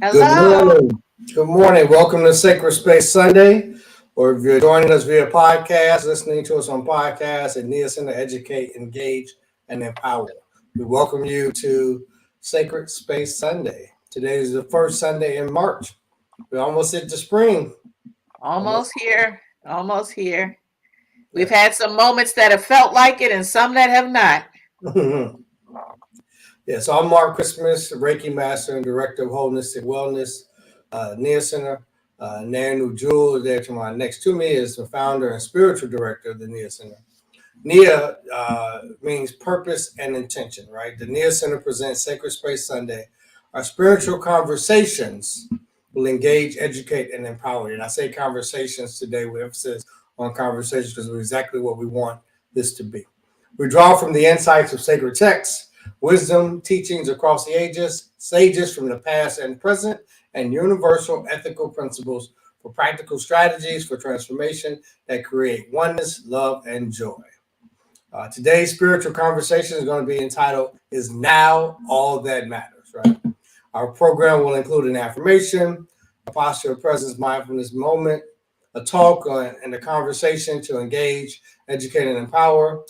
Good Hello. morning. Good morning. Welcome to Sacred Space Sunday. Or if you're joining us via podcast, listening to us on podcast at Nee-yah Center, Educate, Engage, and Empower. We welcome you to Sacred Space Sunday. Today is the first Sunday in March. We almost hit the spring. Almost. Almost here. Almost here. We've Yes. had some moments that have felt like it and some that have not. Yeah, so I'm Mark Christmas, Reiki Master and Director of Holistic Wellness, Nee-yah Center. Nanu Jewel is there to my next to me is the founder and spiritual director of the Nee-yah Center. Nee-yah means purpose and intention, right? The Nee-yah Center presents Sacred Space Sunday. Our spiritual conversations will engage, educate, and empower you. And I say conversations today with emphasis on conversations because it's exactly what we want this to be. We draw from the insights of sacred texts, wisdom, teachings across the ages, sages from the past and present, and universal ethical principles for practical strategies for transformation that create oneness, love, and joy. Today's spiritual conversation is going to be entitled Is Now All That Matters, right? Our program will include an affirmation, a posture of presence, mindfulness moment, a talk, and a conversation to engage, educate, and empower.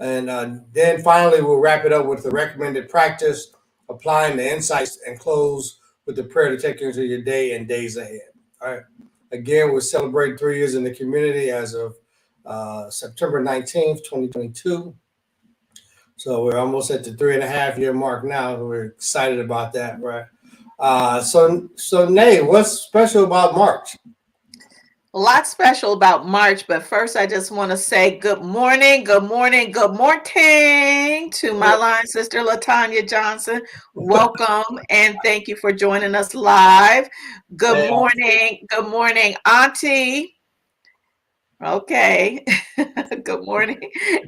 And then finally, we'll wrap it up with the recommended practice, applying the insights, and close with the prayer to take you into your day and days ahead. All right. Again, we're celebrating 3 years in the community as of September 19th, 2022. So we're almost at the 3.5 year mark now. We're excited about that, right? So Nay, what's special about March? A lot special about March, but first I just want to say good morning, good morning, good morning to my line sister Latanya Johnson. Welcome and thank you for joining us live. Hey, Good morning, Auntie. Okay. Good morning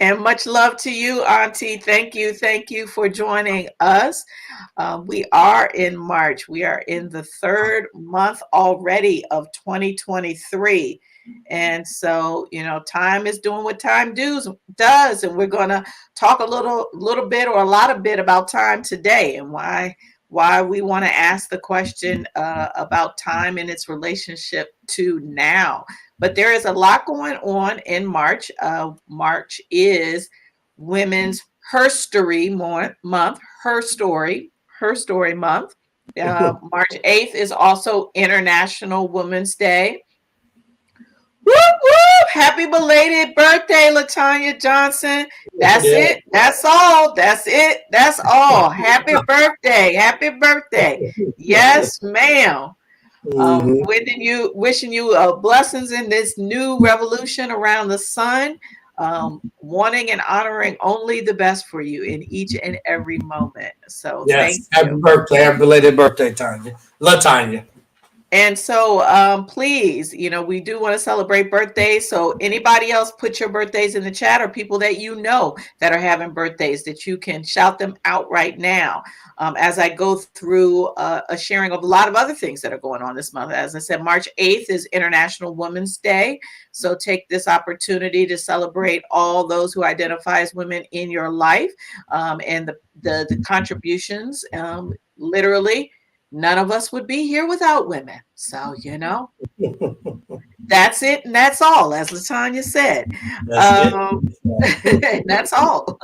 and much love to you, Auntie. Thank you for joining us. We are in March. We are in the third month already of 2023. And so, time is doing what does, and we're going to talk a little bit or a lot of bit about time today and why we want to ask the question about time and its relationship to now. But there is a lot going on in March. March is Women's Month, Her Story Month. March 8th is also International Women's Day. Whoop, whoop. Happy belated birthday, Latanya Johnson. That's yeah. it. That's all. That's it. That's all. Happy birthday. Happy birthday. Yes, ma'am. Mhm. Wishing you blessings in this new revolution around the sun, wanting and honoring only the best for you in each and every moment. So thank Yes. Happy you. birthday. Happy belated birthday, Tanya. Latanya. And so, please, we do want to celebrate birthdays. So, anybody else, put your birthdays in the chat, or people that you know that are having birthdays that you can shout them out right now. As I go through a sharing of a lot of other things that are going on this month. As I said, March 8th is International Women's Day. So, take this opportunity to celebrate all those who identify as women in your life, and the contributions, literally. None of us would be here without women. So, that's it and that's all, as Latanya said. That's it. Um, that's all.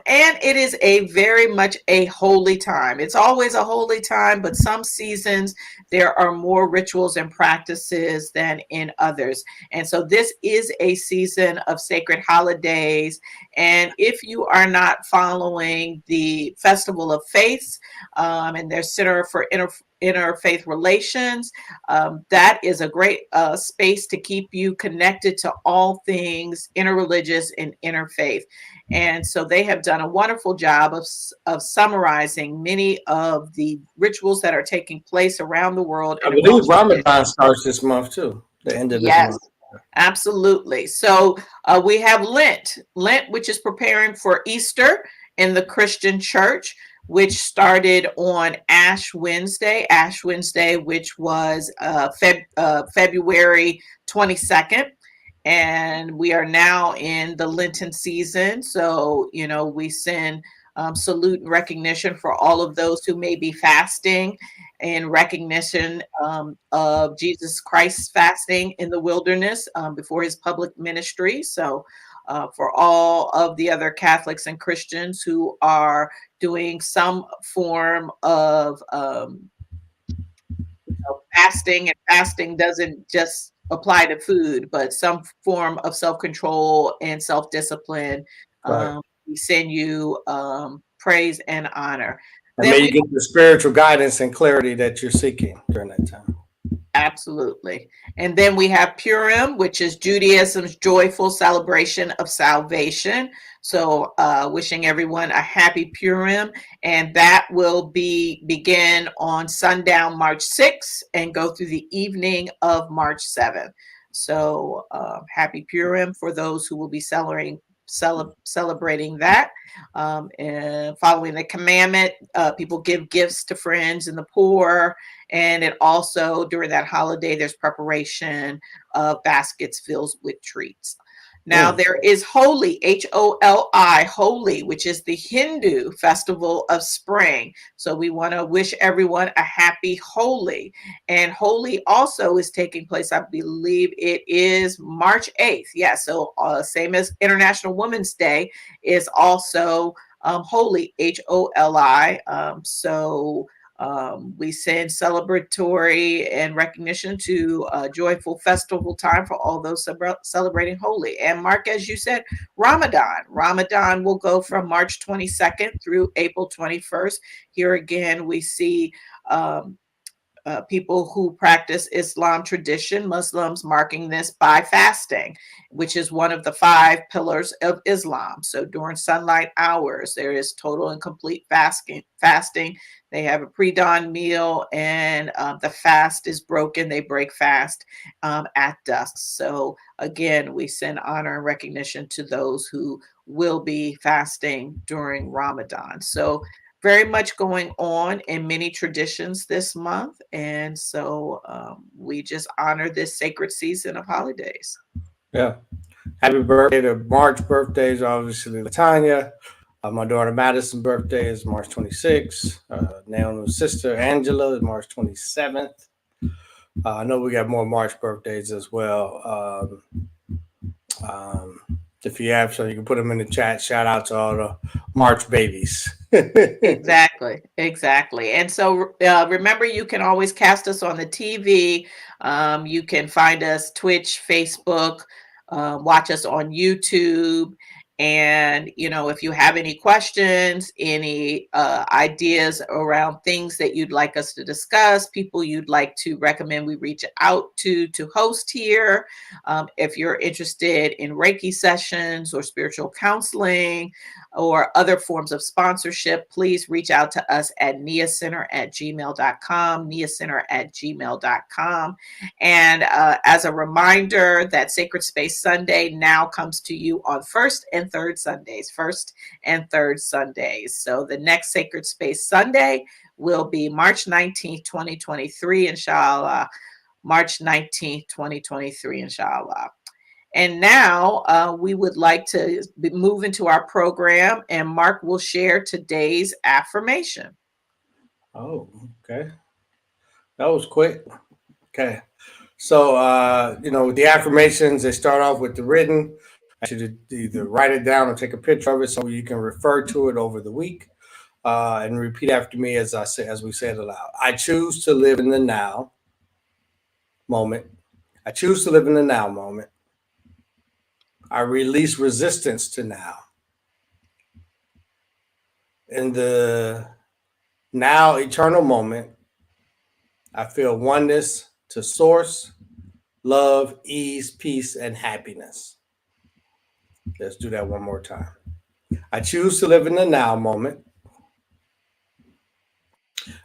And it is a very much a holy time. It's always a holy time, but some seasons there are more rituals and practices than in others. And so this is a season of sacred holidays. And if you are not following the Festival of Faiths, and their Center for Interfaith Relations, that is a great space to keep you connected to all things interreligious and interfaith. And so they have done a wonderful job of summarizing many of the rituals that are taking place around the world I in a believe multitude. Ramadan starts this month too. The end of this Yes, month. absolutely. So we have Lent, which is preparing for Easter in the Christian church, which started on Ash Wednesday, which was February 22nd. And we are now in the Lenten season. So, we send salute and recognition for all of those who may be fasting in recognition of Jesus Christ's fasting in the wilderness before his public ministry. So for all of the other Catholics and Christians who are doing some form of fasting, and fasting doesn't just apply to food, but some form of self-control and self-discipline. Right. We send you praise and honor. And may you get the spiritual guidance and clarity that you're seeking during that time. Absolutely. And then we have Purim, which is Judaism's joyful celebration of salvation. So wishing everyone a happy Purim. And that will begin on sundown March 6th and go through the evening of March 7th. So happy Purim for those who will be celebrating that. And following the commandment, people give gifts to friends and the poor. And it also, during that holiday, there's preparation of baskets filled with treats. Now, there is Holi, Holi, Holi, which is the Hindu festival of spring. So we want to wish everyone a happy Holi. And Holi also is taking place, I believe it is March 8th. Yeah, so same as International Women's Day is also Holi, Holi. We send celebratory and recognition to a joyful festival time for all those celebrating Holi. And Mark, as you said, Ramadan. Ramadan will go from March 22nd through April 21st. Here again, we see people who practice Islam tradition, Muslims marking this by fasting, which is one of the 5 pillars of Islam. So during sunlight hours, there is total and complete fasting. They have a pre-dawn meal, and the fast is broken. They break fast at dusk. So again, we send honor and recognition to those who will be fasting during Ramadan. So very much going on in many traditions this month. And so we just honor this sacred season of holidays. Yeah. Happy birthday to March birthdays, obviously, Latanya. My daughter Madison's birthday is March 26th. Naomi's sister Angela is March 27th. I know we got more March birthdays as well. If you have some, you can put them in the chat. Shout out to all the March babies. Exactly. And so remember, you can always cast us on the TV. You can find us Twitch, Facebook, watch us on YouTube. And, if you have any questions, any ideas around things that you'd like us to discuss, people you'd like to recommend we reach out to host here, if you're interested in Reiki sessions or spiritual counseling or other forms of sponsorship, please reach out to us at niahcenter@gmail.com, niahcenter@gmail.com. And as a reminder, that Sacred Space Sunday now comes to you on first and third Sundays. So the next Sacred Space Sunday will be March 19th, 2023, inshallah. March 19th, 2023, inshallah. And now we would like to move into our program, and Mark will share today's affirmation. Oh, okay. That was quick. Okay. So, the affirmations, they start off with the written. I should either write it down or take a picture of it so you can refer to it over the week and repeat after me as we say it aloud. I choose to live in the now moment. I choose to live in the now moment. I release resistance to now. In the now eternal moment, I feel oneness to source, love, ease, peace, and happiness. Let's do that one more time. I choose to live in the now moment.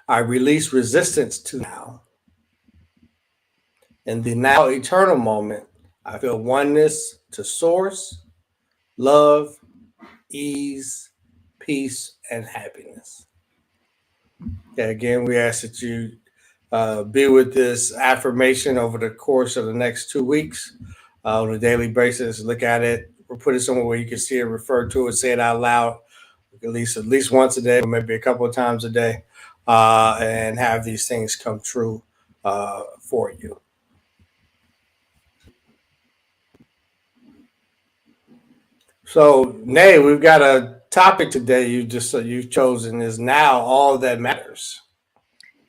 I release resistance to now. In the now eternal moment, I feel oneness to source, love, ease, peace, and happiness. Okay, again, we ask that you be with this affirmation over the course of the next 2 weeks on a daily basis. Look at it, or put it somewhere where you can see it, refer to it, say it out loud. at least once a day, or maybe a couple of times a day, and have these things come true for you. So, Nay, we've got a topic today. You've chosen is now all that matters.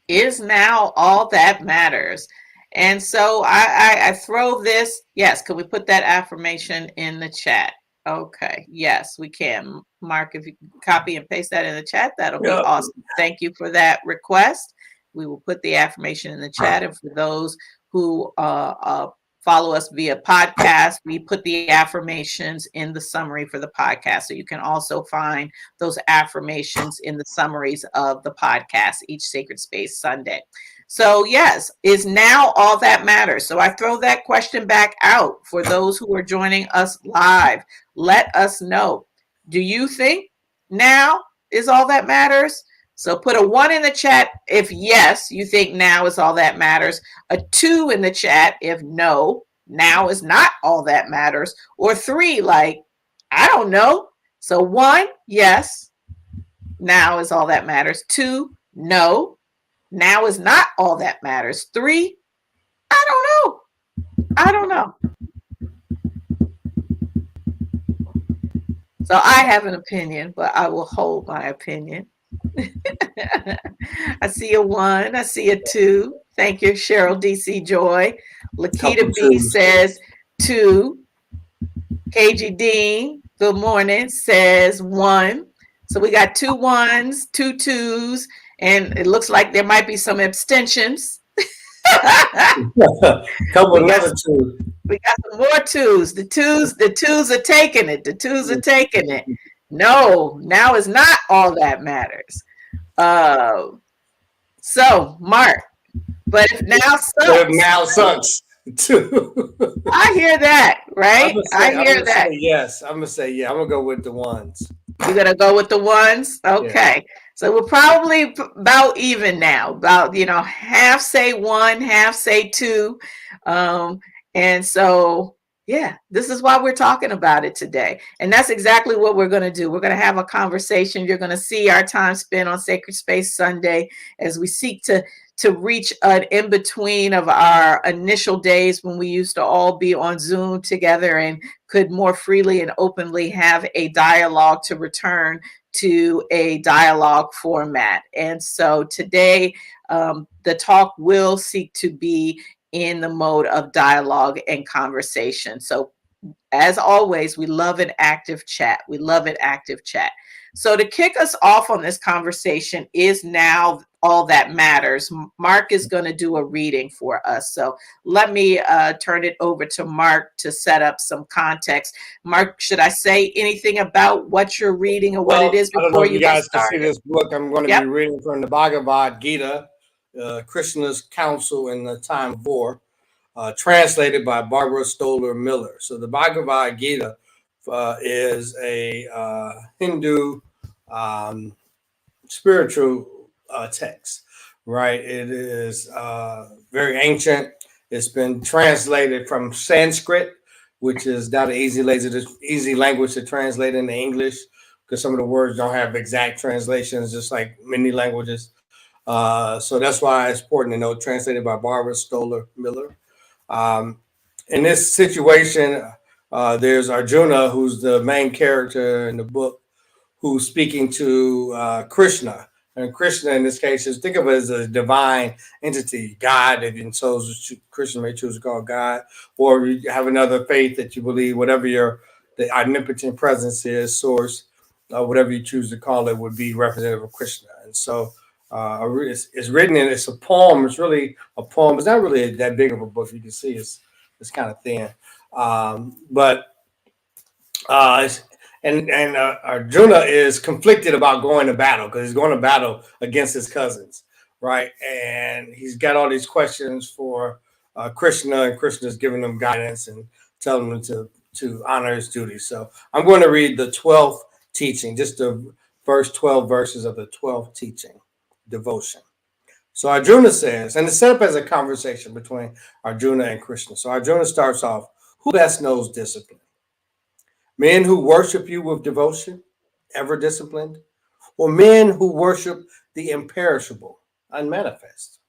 Is now all that matters. And so I throw this. Yes, can we put that affirmation in the chat? Okay, yes, we can. Mark, if you copy and paste that in the chat, that'll be awesome. Thank you for that request. We will put the affirmation in the chat. And for those who follow us via podcast, we put the affirmations in the summary for the podcast. So you can also find those affirmations in the summaries of the podcast each Sacred Space Sunday. So yes, is now all that matters. So I throw that question back out for those who are joining us live. Let us know. Do you think now is all that matters? So put a 1 in the chat if yes, you think now is all that matters. A 2 in the chat if no, now is not all that matters. Or 3, like, I don't know. So 1, yes, now is all that matters. 2, no, now is not all that matters. 3, I don't know. I don't know. So I have an opinion, but I will hold my opinion. I see a 1. I see a 2. Thank you, Cheryl DC Joy. Lakita B says 2. KG Dean, good morning, says 1. So we got 2 1s, 2 2s, and it looks like there might be some abstentions. Couple another 2. We got some more 2s. The twos are taking it. The 2s are taking it. No, now is not all that matters. So Mark, but if now sucks. If now sucks too. I hear that, right? I hear that. Yes, I'm gonna say yeah. I'm gonna go with the 1s. You're gonna go with the 1s? Okay. Yeah. So we're probably about even now. About half say 1, half say 2. And so yeah, this is why we're talking about it today. And that's exactly what we're going to do. We're going to have a conversation. You're going to see our time spent on Sacred Space Sunday as we seek to reach an in-between of our initial days when we used to all be on Zoom together and could more freely and openly have a dialogue, to return to a dialogue format. And so today, the talk will seek to be in the mode of dialogue and conversation. So as always, we love an active chat. We love an active chat. So to kick us off on this conversation, is now all that matters, Mark is going to do a reading for us. So let me turn it over to Mark to set up some context. Mark, should I say anything about what you're reading or what it is before I don't know if you guys can see this book? I'm going to be reading from the Bhagavad Gita, Krishna's Counsel in the Time of War, translated by Barbara Stoller Miller. So the Bhagavad Gita is a Hindu spiritual text, right? It is very ancient. It's been translated from Sanskrit, which is not an easy language to translate into English, because some of the words don't have exact translations, just like many languages. So that's why it's important to know, translated by Barbara Stoller Miller. In this situation, there's Arjuna, who's the main character in the book, who's speaking to Krishna. And Krishna, in this case, is, think of it as a divine entity, God. And so Krishna may choose to call God, or you have another faith that you believe, whatever the omnipotent presence is, source, whatever you choose to call it, would be representative of Krishna. And so it's written in, it's a poem. It's really a poem. It's not really that big of a book. You can see it's kind of thin. And Arjuna is conflicted about going to battle, because he's going to battle against his cousins, right? And he's got all these questions for Krishna, and Krishna's giving them guidance and telling them to honor his duties. So I'm going to read the 12th teaching, just the first 12 verses of the 12th teaching, devotion. So Arjuna says, and it's set up as a conversation between Arjuna and Krishna. So Arjuna starts off, who best knows discipline? Men who worship you with devotion, ever disciplined, or men who worship the imperishable, unmanifest?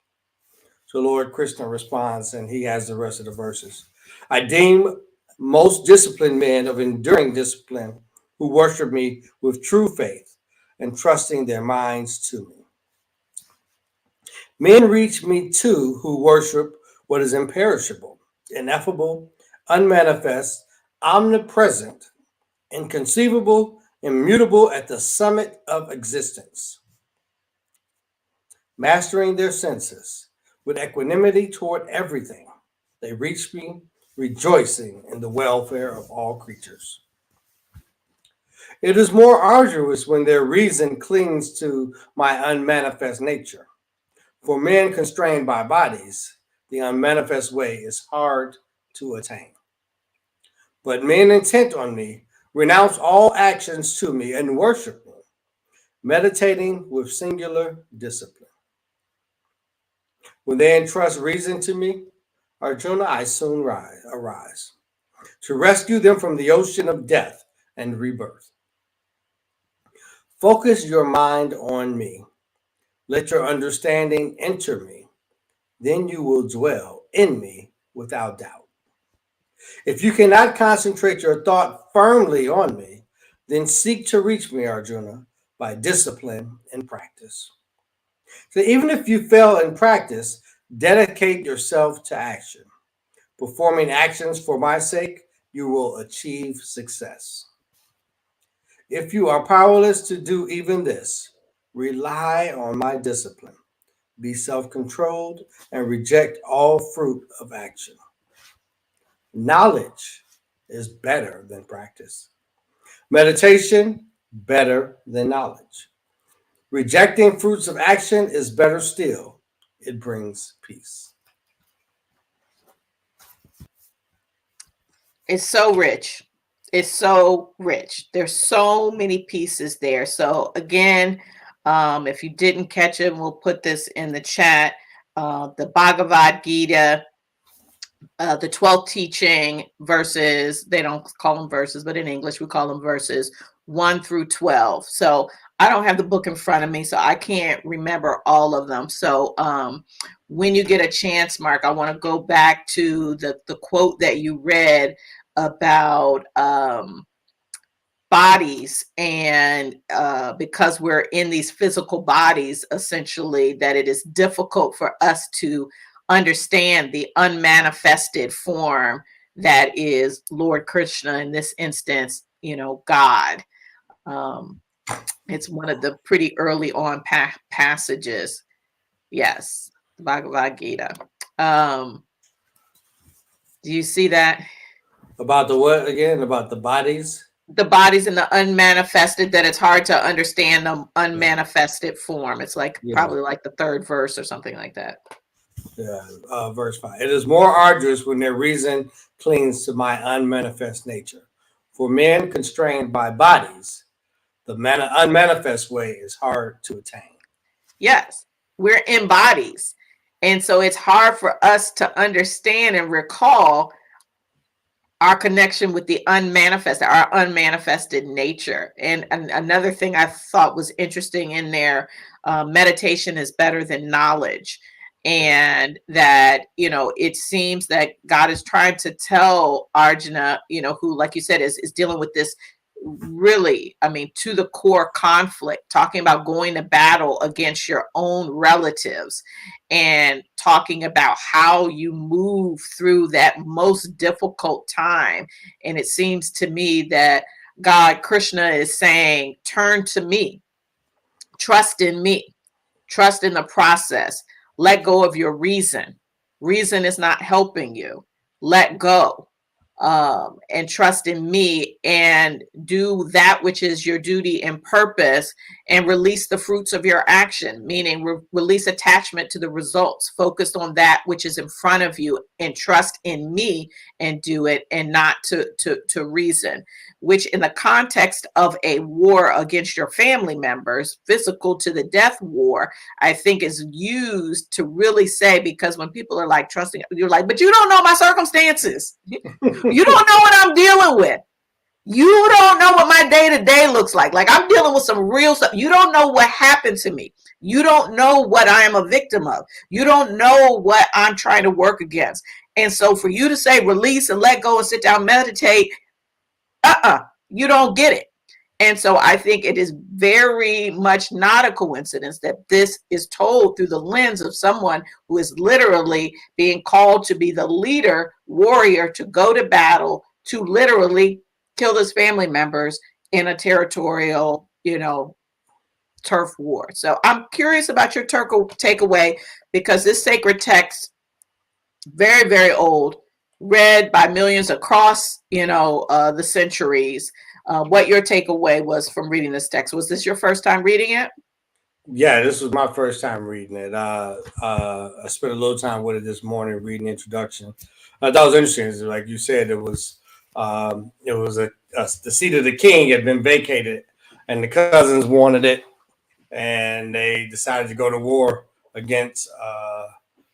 So Lord Krishna responds, and he has the rest of the verses. I deem most disciplined men of enduring discipline who worship me with true faith and trusting their minds to me. Men reach me too who worship what is imperishable, ineffable, unmanifest, omnipresent, inconceivable, immutable at the summit of existence, mastering their senses with equanimity toward everything. They reach me, rejoicing in the welfare of all creatures. It is more arduous when their reason clings to my unmanifest nature. For men constrained by bodies, the unmanifest way is hard to attain. But men intent on me renounce all actions to me and worship me, meditating with singular discipline. When they entrust reason to me, Arjuna, I soon arise to rescue them from the ocean of death and rebirth. Focus your mind on me. Let your understanding enter me. Then you will dwell in me without doubt. If you cannot concentrate your thought firmly on me, then seek to reach me, Arjuna, by discipline and practice. So even if you fail in practice, dedicate yourself to action. Performing actions for my sake, you will achieve success. If you are powerless to do even this, rely on my discipline. Be self-controlled and reject all fruit of action. Knowledge is better than practice. Meditation, better than knowledge. Rejecting fruits of action is better still. It brings peace. It's so rich. It's so rich. There's so many pieces there. So again, if you didn't catch it, we'll put this in the chat. The Bhagavad Gita, the 12th teaching verses, they don't call them verses, but in English we call them verses 1 through 12. So I don't have the book in front of me, so I can't remember all of them. So when you get a chance, Mark, I want to go back to the quote that you read about bodies, and because we're in these physical bodies, essentially, that it is difficult for us to understand the unmanifested form that is Lord Krishna, in this instance, God. It's one of the pretty early on passages. Yes, the Bhagavad Gita. Do you see that? About the what again? About the bodies? The bodies and the unmanifested, that it's hard to understand the unmanifested form. It's like probably like the third verse or something like that. Yeah, verse 5. It is more arduous when their reason clings to my unmanifest nature. For men constrained by bodies, the unmanifest way is hard to attain. Yes, we're in bodies. And so it's hard for us to understand and recall our connection with the unmanifested, our unmanifested nature. And another thing I thought was interesting in there, meditation is better than knowledge. And that, it seems that God is trying to tell Arjuna, who, like you said, is dealing with this really, to the core conflict, talking about going to battle against your own relatives and talking about how you move through that most difficult time. And it seems to me that God, Krishna, is saying, turn to me, trust in me, trust in the process, let go of your reason. Reason is not helping you. Let go. And trust in me, and do that which is your duty and purpose, and release the fruits of your action, meaning release attachment to the results, focused on that which is in front of you, and trust in me and do it, and not to reason, which in the context of a war against your family members, physical to the death war, I think is used to really say, because when people are like trusting, you're like, but you don't know my circumstances. You don't know what I'm dealing with. You don't know what my day-to-day looks like. Like, I'm dealing with some real stuff. You don't know what happened to me. You don't know what I am a victim of. You don't know what I'm trying to work against. And so for you to say release and let go and sit down, meditate, you don't get it. And so I think it is very much not a coincidence that this is told through the lens of someone who is literally being called to be the leader, warrior, to go to battle, to literally kill his family members in a territorial, turf war. So I'm curious about your takeaway, because this sacred text, very, very old, read by millions across, the centuries. What your takeaway was from reading this text. Was this your first time reading it? Yeah, this was my first time reading it. I spent a little time with it this morning reading the introduction. I thought it was interesting. Like you said, it was the seat of the king had been vacated, and the cousins wanted it, and they decided to go to war against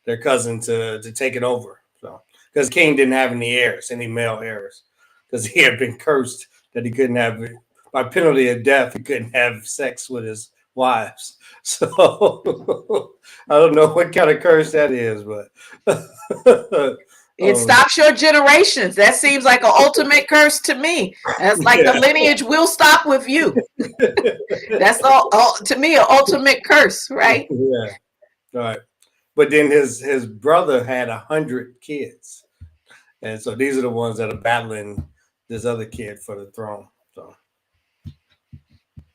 their cousin to take it over. So, because the king didn't have any male heirs, because he had been cursed that he couldn't have, by penalty of death, he couldn't have sex with his wives. So I don't know what kind of curse that is, but it stops your generations. That seems like an ultimate curse to me. That's like the lineage will stop with you. That's to me an ultimate curse, right? Yeah, right. But then his brother had 100 kids, and so these are the ones that are battling this other kid for the throne. So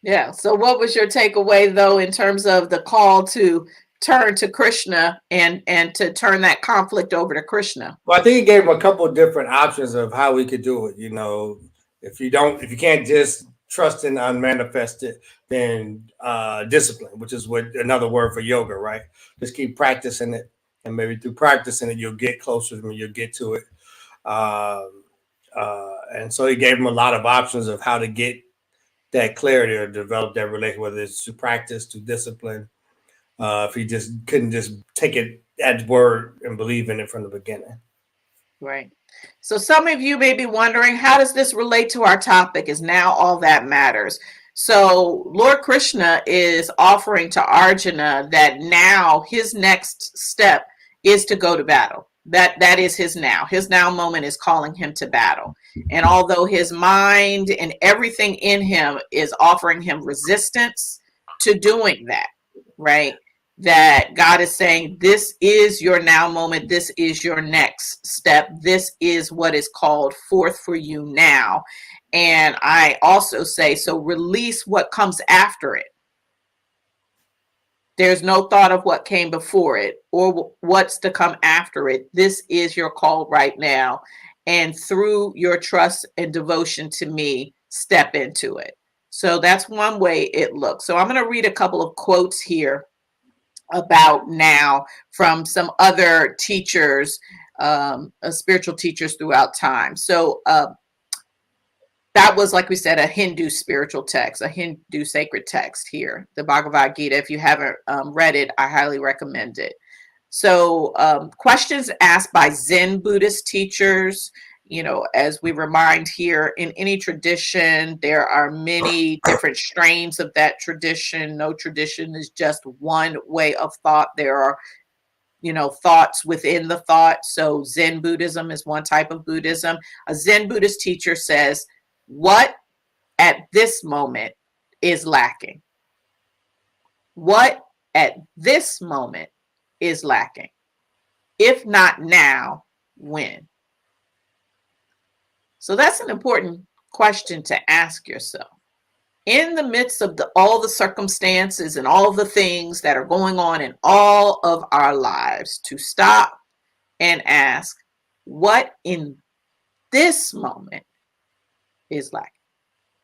yeah. So what was your takeaway though in terms of the call to turn to Krishna and to turn that conflict over to Krishna? Well, I think he gave him a couple of different options of how we could do it. If you can't just trust in unmanifested, then discipline, which is what another word for yoga, right? Just keep practicing it, and maybe through practicing it, you'll get closer to it. You'll get to it. And so he gave him a lot of options of how to get that clarity or develop that relation, whether it's to practice, to discipline. If he just couldn't just take it at word and believe in it from the beginning. Right. So some of you may be wondering, how does this relate to our topic? Is now all that matters. So Lord Krishna is offering to Arjuna that now his next step is to go to battle. That is his now. His now moment is calling him to battle. And although his mind and everything in him is offering him resistance to doing that, right? That God is saying, this is your now moment. This is your next step. This is what is called forth for you now. And I also say, so release what comes after it. There's no thought of what came before it or what's to come after it. This is your call right now. And through your trust and devotion to me, step into it. So that's one way it looks. So I'm going to read a couple of quotes here about now from some other teachers, spiritual teachers throughout time. So that was, like we said, a Hindu spiritual text, a Hindu sacred text here, the Bhagavad Gita. If you haven't read it, I highly recommend it. So questions asked by Zen Buddhist teachers. As we remind here, in any tradition, there are many different strains of that tradition. No tradition is just one way of thought. There are, thoughts within the thought. So Zen Buddhism is one type of Buddhism. A Zen Buddhist teacher says, what at this moment is lacking? What at this moment is lacking? If not now, when? So that's an important question to ask yourself. In the midst of all the circumstances and all the things that are going on in all of our lives, to stop and ask, what in this moment is lacking?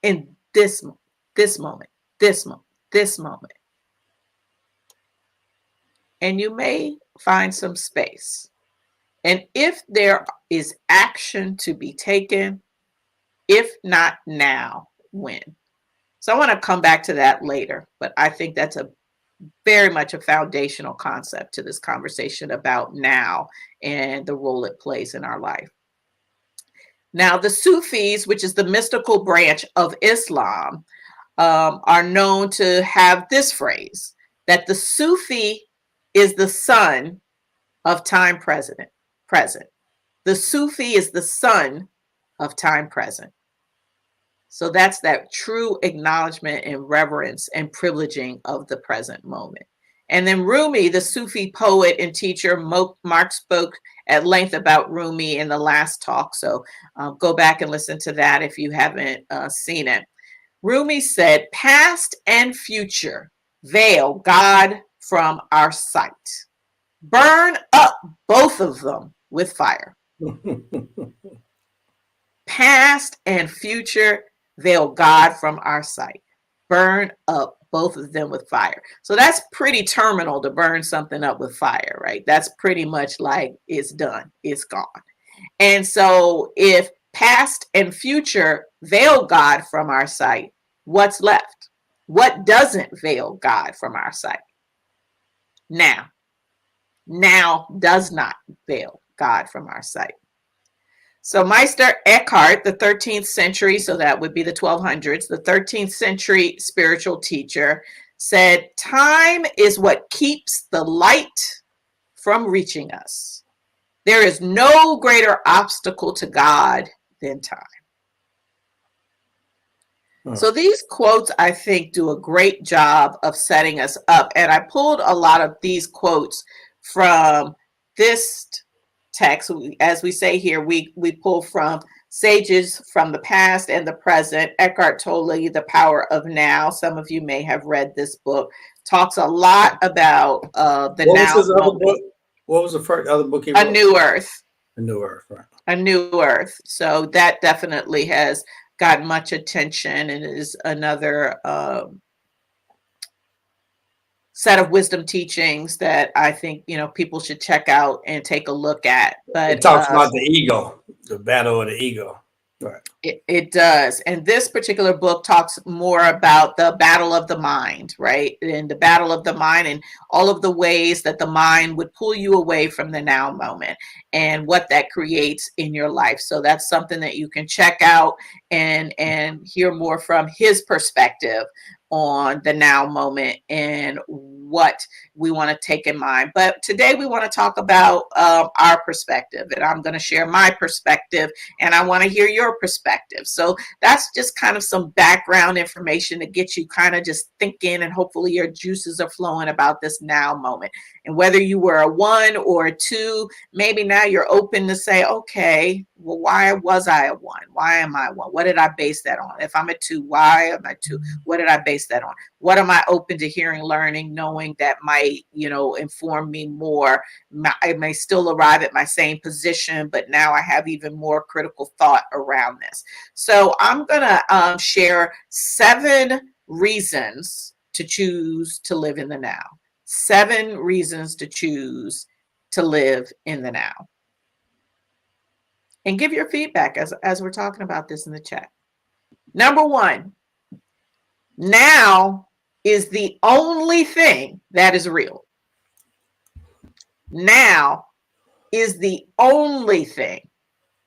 In this moment, this moment, this moment, this moment. And you may find some space. And if there is action to be taken, if not now, when? So I want to come back to that later, but I think that's very much a foundational concept to this conversation about now and the role it plays in our life. Now, the Sufis, which is the mystical branch of Islam, are known to have this phrase, that the Sufi is the son of time present. The Sufi is the son of time present. So that's that true acknowledgement and reverence and privileging of the present moment. And then Rumi, the Sufi poet and teacher, Mark spoke at length about Rumi in the last talk. So go back and listen to that if you haven't seen it. Rumi said, past and future veil God from our sight. Burn up both of them with fire. Past and future veil God from our sight. Burn up both of them with fire. So that's pretty terminal, to burn something up with fire, right? That's pretty much like it's done, it's gone. And so if past and future veil God from our sight, what's left? What doesn't veil God from our sight? Now. Now does not veil God from our sight. So Meister Eckhart, the 13th century, so that would be the 1200s, the 13th century spiritual teacher, said, time is what keeps the light from reaching us. There is no greater obstacle to God than time. So these quotes, I think, do a great job of setting us up. And I pulled a lot of these quotes from this text. As we say here, we pull from Sages from the Past and the Present. Eckhart Tolle, The Power of Now. Some of you may have read this book. Talks a lot about the now moment. What was the first other book he wrote? A New Earth. A New Earth, right. A New Earth. So that definitely has got much attention and is another set of wisdom teachings that I think, people should check out and take a look at. But it talks about the ego, the battle of the ego. Right. It does. And this particular book talks more about the battle of the mind, right? And the battle of the mind and all of the ways that the mind would pull you away from the now moment and what that creates in your life. So that's something that you can check out and hear more from his perspective on the now moment and what we want to take in mind. But today we want to talk about our perspective, and I'm going to share my perspective and I want to hear your perspective. So that's just kind of some background information to get you kind of just thinking, and hopefully your juices are flowing about this now moment. And whether you were a 1 or a 2, maybe now you're open to say, okay, well, why was I a 1? Why am I 1? What did I base that on? If I'm a 2, why am I 2? What did I base that on? What am I open to hearing, learning, knowing that might, inform me more? I may still arrive at my same position, but now I have even more critical thought around this. So I'm going to share 7 reasons to choose to live in the now. 7 reasons to choose to live in the now. And give your feedback as we're talking about this in the chat. Number 1, now is the only thing that is real. Now is the only thing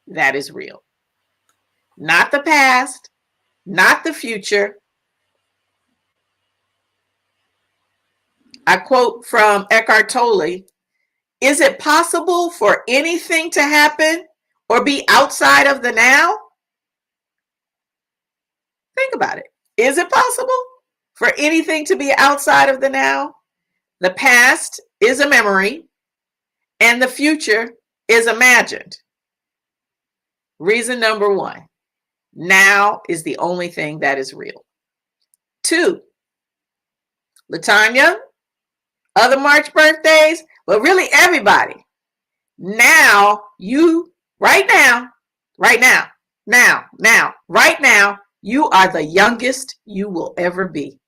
that is real. Not the past, not the future. I quote from Eckhart Tolle, is it possible for anything to happen or be outside of the now? Think about it. Is it possible for anything to be outside of the now? The past is a memory and the future is imagined. Reason number 1, now is the only thing that is real. 2, Latanya, other March birthdays, but really everybody. Now, right now, you are the youngest you will ever be.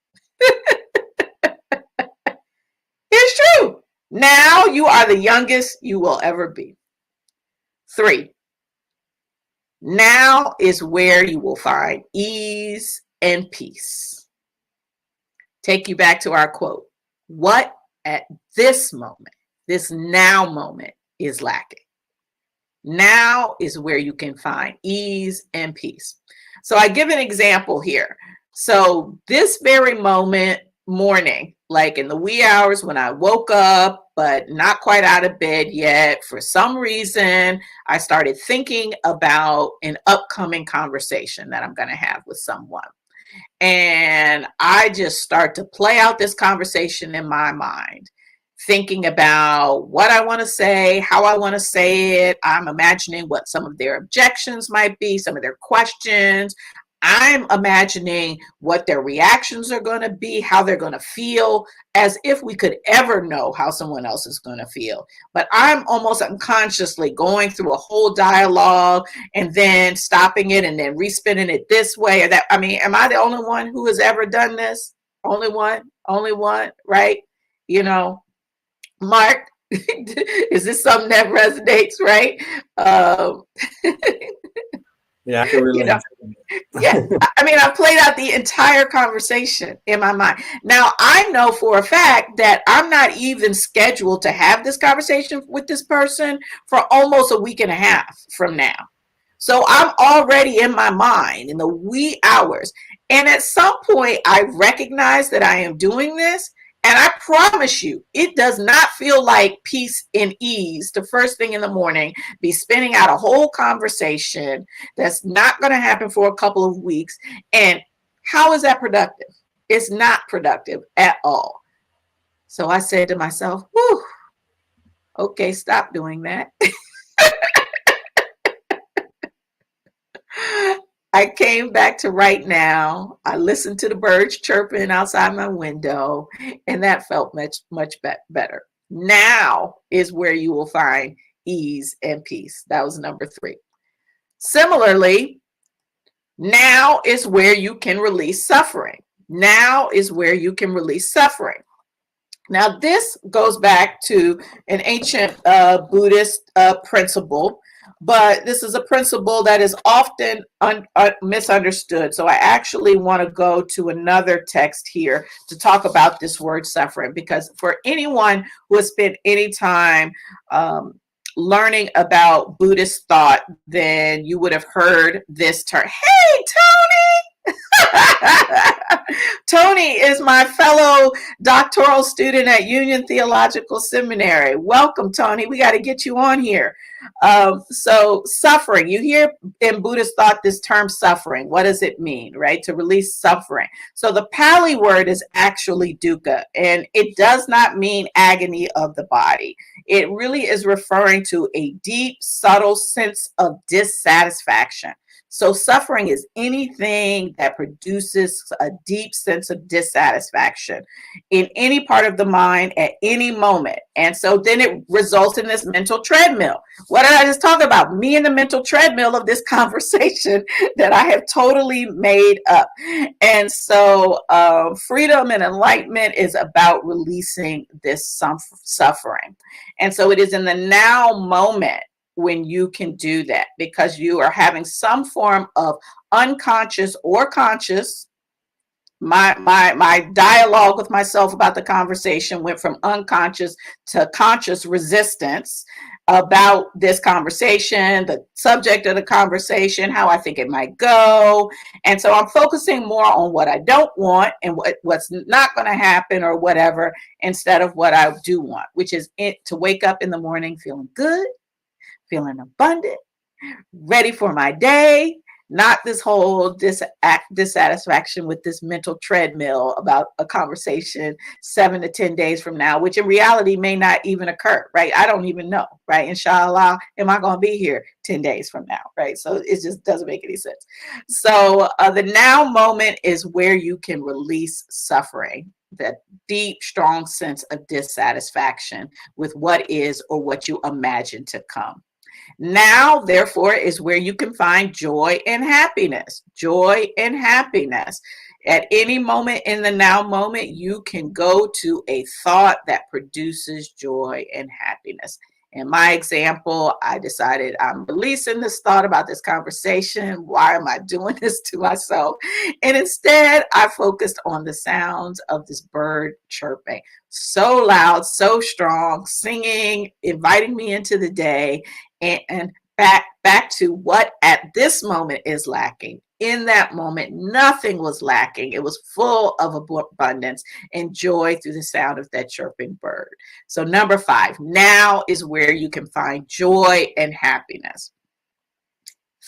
It's true. Now you are the youngest you will ever be. 3, now is where you will find ease and peace. Take you back to our quote. What at this moment, this now moment, is lacking? Now is where you can find ease and peace. So I give an example here. So this very morning, like in the wee hours when I woke up, but not quite out of bed yet, for some reason, I started thinking about an upcoming conversation that I'm going to have with someone. And I just start to play out this conversation in my mind, thinking about what I want to say, how I want to say it. I'm imagining what some of their objections might be, some of their questions. I'm imagining what their reactions are going to be, how they're going to feel, as if we could ever know how someone else is going to feel. But I'm almost unconsciously going through a whole dialogue and then stopping it and then respinning it this way or that. I mean, am I the only one who has ever done this? Only one, right? You know, Mark, is this something that resonates, right? Yeah, I can You relate. know, yeah, I mean, I played out the entire conversation in my mind. Now, I know for a fact that I'm not even scheduled to have this conversation with this person for almost a week and a half from now. So I'm already in my mind in the wee hours. And at some point, I recognize that I am doing this. And I promise you, it does not feel like peace and ease the first thing in the morning, be spinning out a whole conversation that's not going to happen for a couple of weeks. And how is that productive? It's not productive at all. So I said to myself, whew, okay, stop doing that. I came back to right now. I listened to the birds chirping outside my window, and that felt much better. Now is where you will find ease and peace. That was number 3. Similarly, now is where you can release suffering. Now is where you can release suffering. Now, this goes back to an ancient Buddhist principle, but this is a principle that is often misunderstood. So I actually want to go to another text here to talk about this word suffering, because for anyone who has spent any time learning about Buddhist thought, then you would have heard this term. Hey, Tony! Tony is my fellow doctoral student at Union Theological Seminary. Welcome, Tony. We got to get you on here. So suffering, you hear in Buddhist thought this term suffering. What does it mean, right? To release suffering. So the Pali word is actually dukkha, and it does not mean agony of the body. It really is referring to a deep, subtle sense of dissatisfaction. So suffering is anything that produces a deep sense of dissatisfaction in any part of the mind at any moment. And so then it results in this mental treadmill. What did I just talk about? Me and the mental treadmill of this conversation that I have totally made up. And so freedom and enlightenment is about releasing this suffering. And so it is in the now moment when you can do that, because you are having some form of unconscious or conscious. My dialogue with myself about the conversation went from unconscious to conscious resistance about this conversation, the subject of the conversation, how I think it might go. And so I'm focusing more on what I don't want and what's not going to happen or whatever, instead of what I do want, which is to wake up in the morning feeling good, feeling abundant, ready for my day, not this whole dissatisfaction with this mental treadmill about a conversation 7 to 10 days from now, which in reality may not even occur, right? I don't even know, right? Inshallah, am I going to be here 10 days from now, right? So it just doesn't make any sense. So the now moment is where you can release suffering, that deep, strong sense of dissatisfaction with what is or what you imagine to come. Now, therefore, is where you can find joy and happiness. Joy and happiness. At any moment in the now moment, you can go to a thought that produces joy and happiness. In my example, I decided I'm releasing this thought about this conversation. Why am I doing this to myself? And instead, I focused on the sounds of this bird chirping. So loud, so strong, singing, inviting me into the day. And back to what at this moment is lacking. In that moment, nothing was lacking. It was full of abundance and joy through the sound of that chirping bird. So number 5, now is where you can find joy and happiness.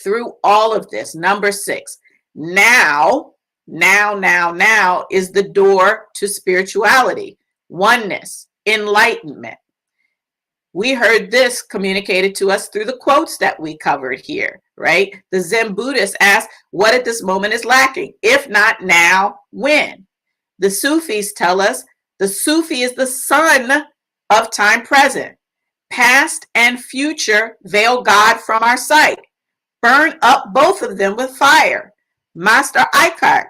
Through all of this, number 6, now is the door to spirituality, oneness, enlightenment. We heard this communicated to us through the quotes that we covered here, right? The Zen Buddhist asked, what at this moment is lacking? If not now, when? The Sufis tell us the Sufi is the son of time present. Past and future veil God from our sight. Burn up both of them with fire. Meister Eckhart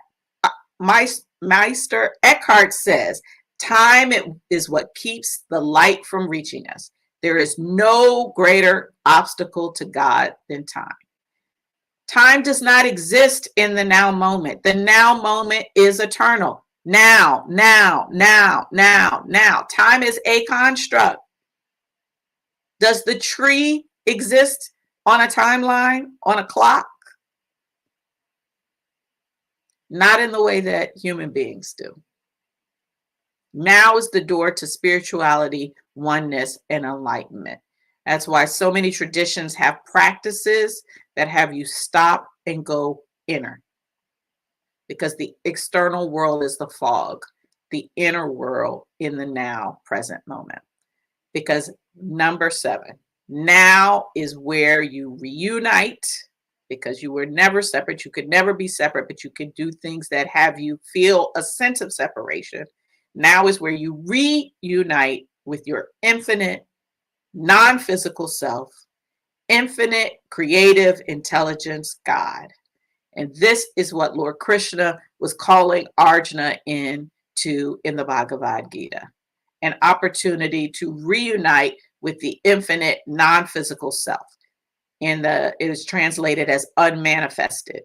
says, time is what keeps the light from reaching us. There is no greater obstacle to God than time. Time does not exist in the now moment. The now moment is eternal. Now. Time is a construct. Does the tree exist on a timeline, on a clock? Not in the way that human beings do. Now is the door to spirituality, oneness, and enlightenment. That's why so many traditions have practices that have you stop and go inner. Because the external world is the fog, the inner world in the now, present moment. Because number 7, now is where you reunite, because you were never separate. You could never be separate, but you can do things that have you feel a sense of separation. Now is where you reunite with your infinite, non-physical self, infinite, creative intelligence, God. And this is what Lord Krishna was calling Arjuna in the Bhagavad Gita. An opportunity to reunite with the infinite, non-physical self. It is translated as unmanifested,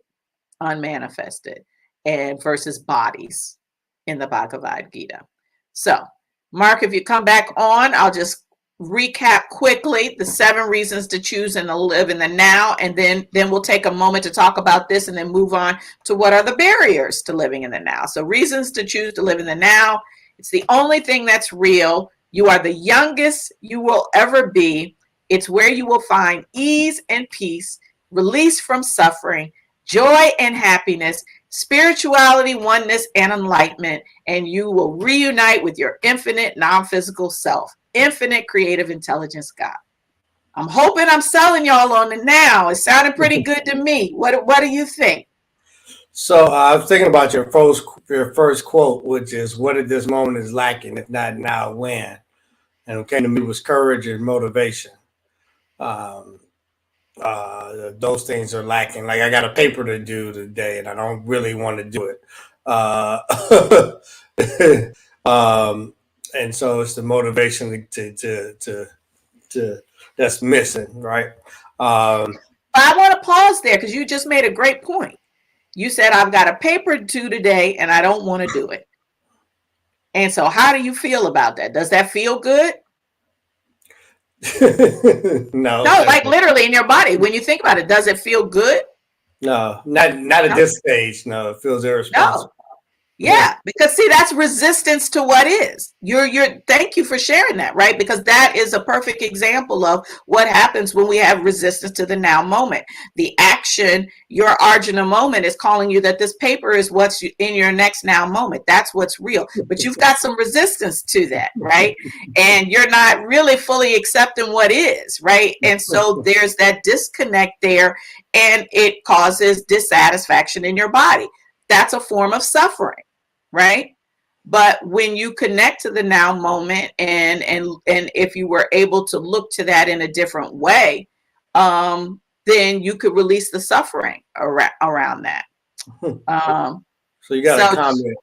and versus bodies in the Bhagavad Gita. So, Mark, if you come back on, I'll just recap quickly the 7 reasons to choose and to live in the now, and then we'll take a moment to talk about this and then move on to what are the barriers to living in the now. So, reasons to choose to live in the now. It's the only thing that's real. You are the youngest you will ever be. It's where you will find ease and peace, release from suffering, joy and happiness, spirituality, oneness, and enlightenment, and you will reunite with your infinite, non-physical self, infinite creative intelligence, God. I'm hoping I'm selling y'all on it now. It sounded pretty good to me. What do you think? So I was thinking about your first quote, which is, what at this moment is lacking, if not now, when? And what came to me was courage and motivation. Those things are lacking. Like, I got a paper to do today and I don't really want to do it. And so it's the motivation to that's missing, right? I want to pause there because you just made a great point. You said, I've got a paper to do today and I don't want to do it. And so how do you feel about that? Does that feel good? No, like literally in your body. When you think about it, does it feel good? No, not at this stage. No, it feels irresponsible. No. Yeah, because see, that's resistance to what is. Thank you for sharing that, right? Because that is a perfect example of what happens when we have resistance to the now moment. The action, your Arjuna moment, is calling you that this paper is what's in your next now moment. That's what's real. But you've got some resistance to that, right? And you're not really fully accepting what is, right? And so there's that disconnect there, and it causes dissatisfaction in your body. That's a form of suffering, right? But when you connect to the now moment, and if you were able to look to that in a different way, then you could release the suffering around that. So you got a comment.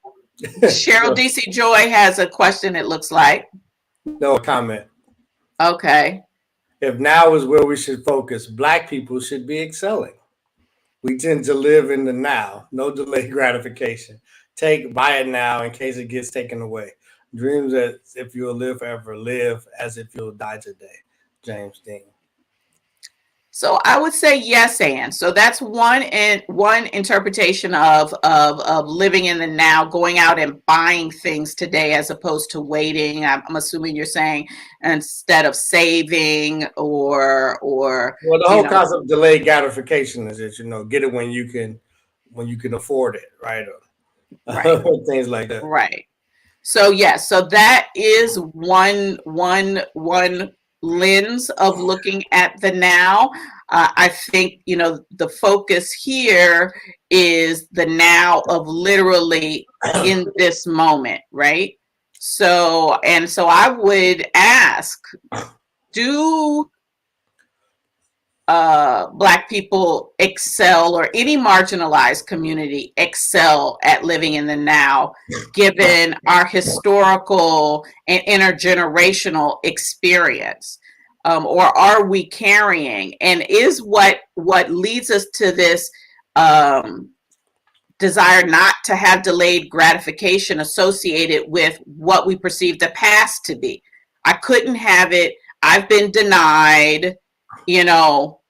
Cheryl DC Joy has a question, it looks like. No comment. Okay. If now is where we should focus, Black people should be excelling. We tend to live in the now, no delayed gratification. Buy it now in case it gets taken away. Dreams as if you'll live forever, live as if you'll die today. James Dean. So I would say yes, and so that's one interpretation of living in the now, going out and buying things today as opposed to waiting. I'm assuming you're saying instead of saving or Well, the you whole know, concept of delayed gratification is that get it when you can afford it, right? right, Or things like that. right. So yes, so that is one lens of looking at the now. I think the focus here is the now of literally in this moment, right? So I would ask, do Black people excel, or any marginalized community excel at living in the now, given our historical and intergenerational experience? Or are we carrying? And is what leads us to this desire not to have delayed gratification associated with what we perceive the past to be? I couldn't have it. I've been denied. You know,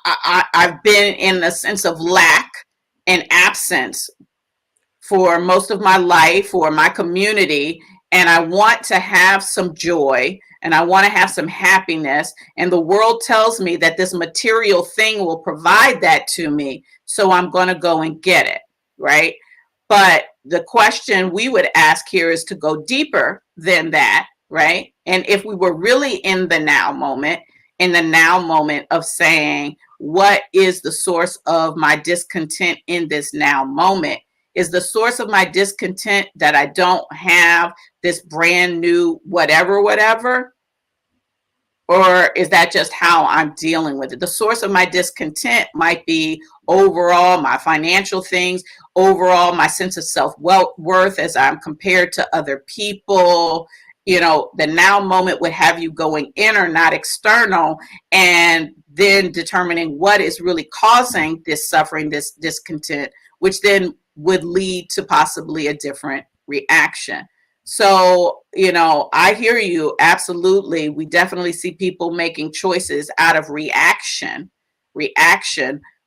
I've been in a sense of lack and absence for most of my life or my community, and I want to have some joy and I want to have some happiness, and the world tells me that this material thing will provide that to me, so I'm going to go and get it, right? But the question we would ask here is to go deeper than that, right? And if we were really in the now moment, of saying, what is the source of my discontent in this now moment? Is the source of my discontent that I don't have this brand new whatever? Or is that just how I'm dealing with it? The source of my discontent might be overall my financial things, overall my sense of self-worth as I'm compared to other people. The now moment would have you going inner, not external, and then determining what is really causing this suffering, this discontent, which then would lead to possibly a different reaction. So, I hear you. Absolutely. We definitely see people making choices out of reaction.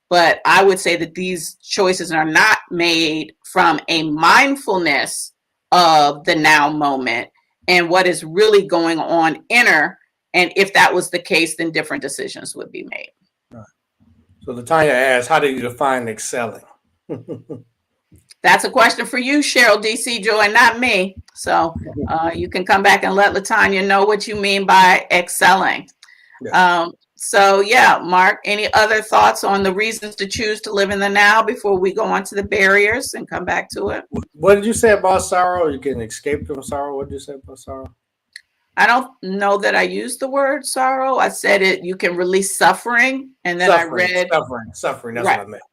But I would say that these choices are not made from a mindfulness of the now moment and what is really going on inner. And if that was the case, then different decisions would be made. So Latanya asks, how do you define excelling? That's a question for you, Cheryl DC Joy, not me. So you can come back and let Latanya know what you mean by excelling. Yeah. Mark, any other thoughts on the reasons to choose to live in the now before we go on to the barriers and come back to it? What did you say about sorrow? You can escape from sorrow. What did you say about sorrow? I don't know that I used the word sorrow. I said it. You can release suffering, and then suffering, I read suffering. That's right. What I meant.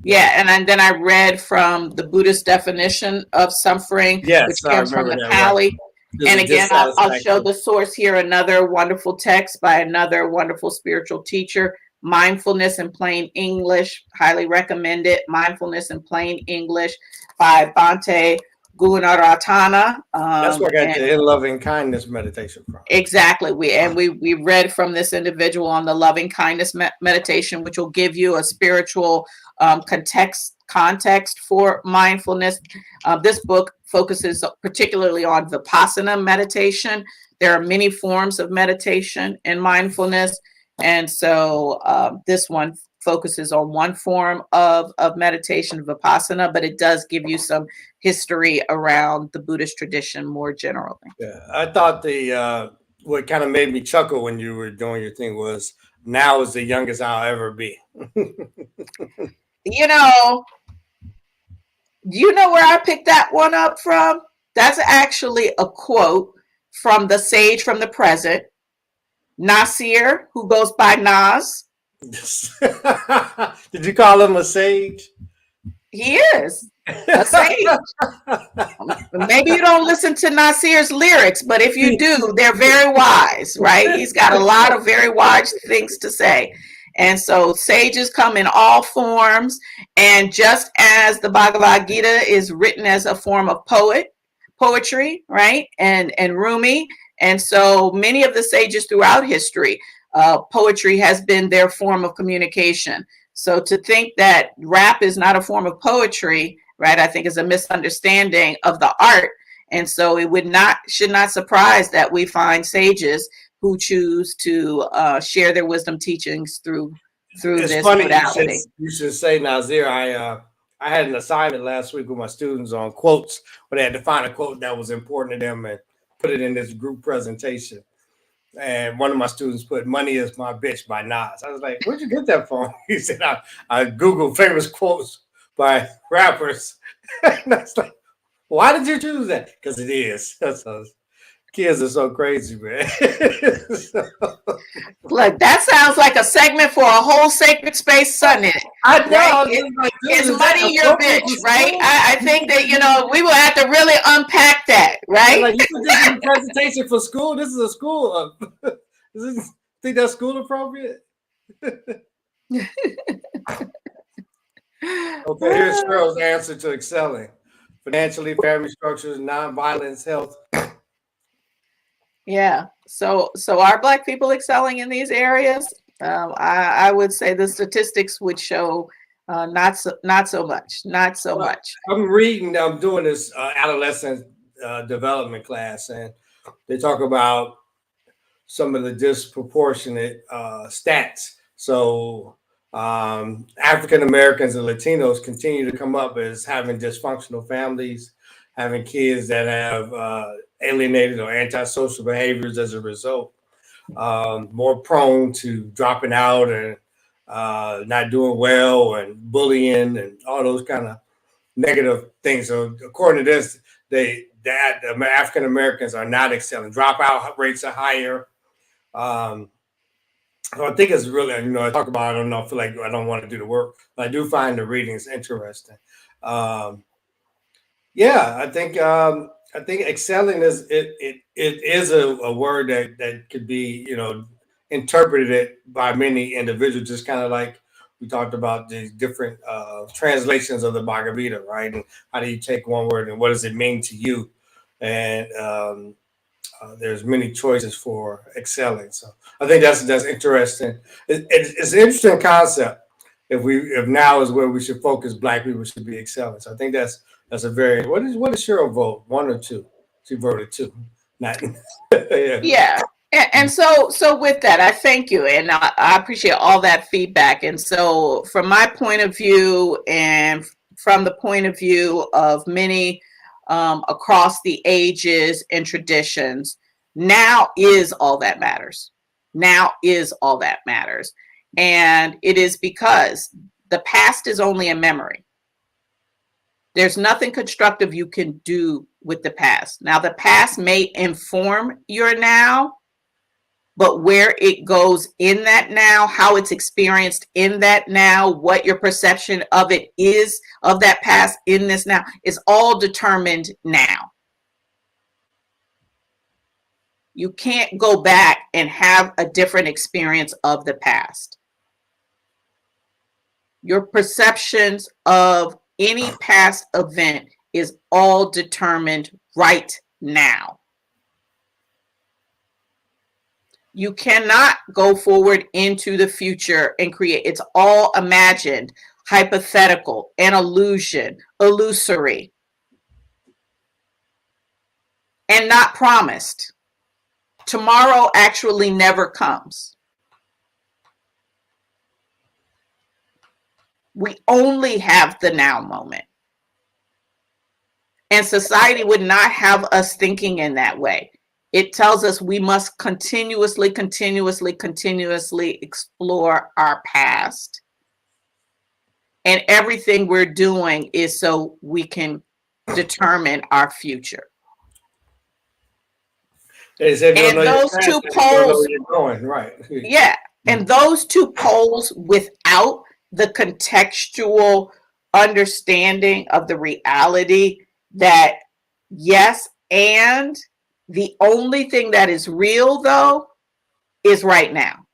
Yeah, and then I read from the Buddhist definition of suffering, which comes from the Pali. Right. And again, I'll show the source here, another wonderful text by another wonderful spiritual teacher, Mindfulness in Plain English. Highly recommend it. Mindfulness in Plain English by Bhante Gunaratana. That's where I got the loving kindness meditation from. Exactly. We read from this individual on the loving kindness meditation, which will give you a spiritual context for mindfulness. This book focuses particularly on Vipassana meditation. There are many forms of meditation and mindfulness. And so this one focuses on one form of meditation, Vipassana, but it does give you some history around the Buddhist tradition more generally. Yeah, I thought what kind of made me chuckle when you were doing your thing was, now is the youngest I'll ever be. You know where I picked that one up from? That's actually a quote from the sage from the present, Nasir, who goes by Nas. Did you call him a sage? He is a sage. Maybe you don't listen to Nasir's lyrics, but if you do, they're very wise, right? He's got a lot of very wise things to say. And so sages come in all forms. And just as the Bhagavad Gita is written as a form of poetry, right? And Rumi. And so many of the sages throughout history poetry has been their form of communication. So to think that rap is not a form of poetry, right, I think is a misunderstanding of the art. And so it should not surprise that we find sages who choose to share their wisdom teachings through It's this funny modality. you should say, Nazir. I had an assignment last week with my students on quotes, where they had to find a quote that was important to them and put it in this group presentation. And one of my students put "Money is my bitch" by Nas. I was like, "Where'd you get that from?" He said, "I Googled famous quotes by rappers." And I was like, "Why did you choose that?" Because it is. So, kids are so crazy, man. So, Look, that sounds like a segment for a whole Sacred Space Sunday. I know. Right? I was just like, dude, Is is that money your appropriate bitch, for right? school? I think that, we will have to really unpack that, right? Like, you put this in a presentation for school. This is a school. Think that's school appropriate? Okay, here's Cheryl's answer to excelling: financially, family structures, nonviolence, health. Yeah. So are Black people excelling in these areas? I would say the statistics would show not so much. I'm doing this adolescent development class, and they talk about some of the disproportionate stats. So African Americans and Latinos continue to come up as having dysfunctional families, having kids that have alienated or antisocial behaviors as a result, more prone to dropping out and not doing well and bullying and all those kind of negative things. So according to this, that African Americans are not excelling. Dropout rates are higher. So I think it's really, I talk about, I don't know, I feel like I don't want to do the work, but I do find the readings interesting. Um, yeah, I think excelling it is a word that could be, interpreted by many individuals, just kind of like we talked about the different translations of the Bhagavad Gita, right? And how do you take one word and what does it mean to you? And there's many choices for excelling. So I think that's interesting. It's an interesting concept. If now is where we should focus, Black people should be excelling. So I think that's a very what is Cheryl vote? One or two? She voted two. Not yeah. Yeah. And so with that, I thank you, and I appreciate all that feedback. And so from my point of view, and from the point of view of many across the ages and traditions, now is all that matters. Now is all that matters. And it is because the past is only a memory. There's nothing constructive you can do with the past. Now, the past may inform your now, but where it goes in that now, how it's experienced in that now, what your perception of it is, of that past in this now, is all determined now. You can't go back and have a different experience of the past. Your perceptions of any past event is all determined right now. You cannot go forward into the future and create. It's all imagined, hypothetical, an illusion, illusory, and not promised. Tomorrow actually never comes. We only have the now moment. And society would not have us thinking in that way. It tells us we must continuously explore our past. And everything we're doing is so we can determine our future. And those two poles, right? Yeah, and those two poles without the contextual understanding of the reality that yes, and the only thing that is real though is right now.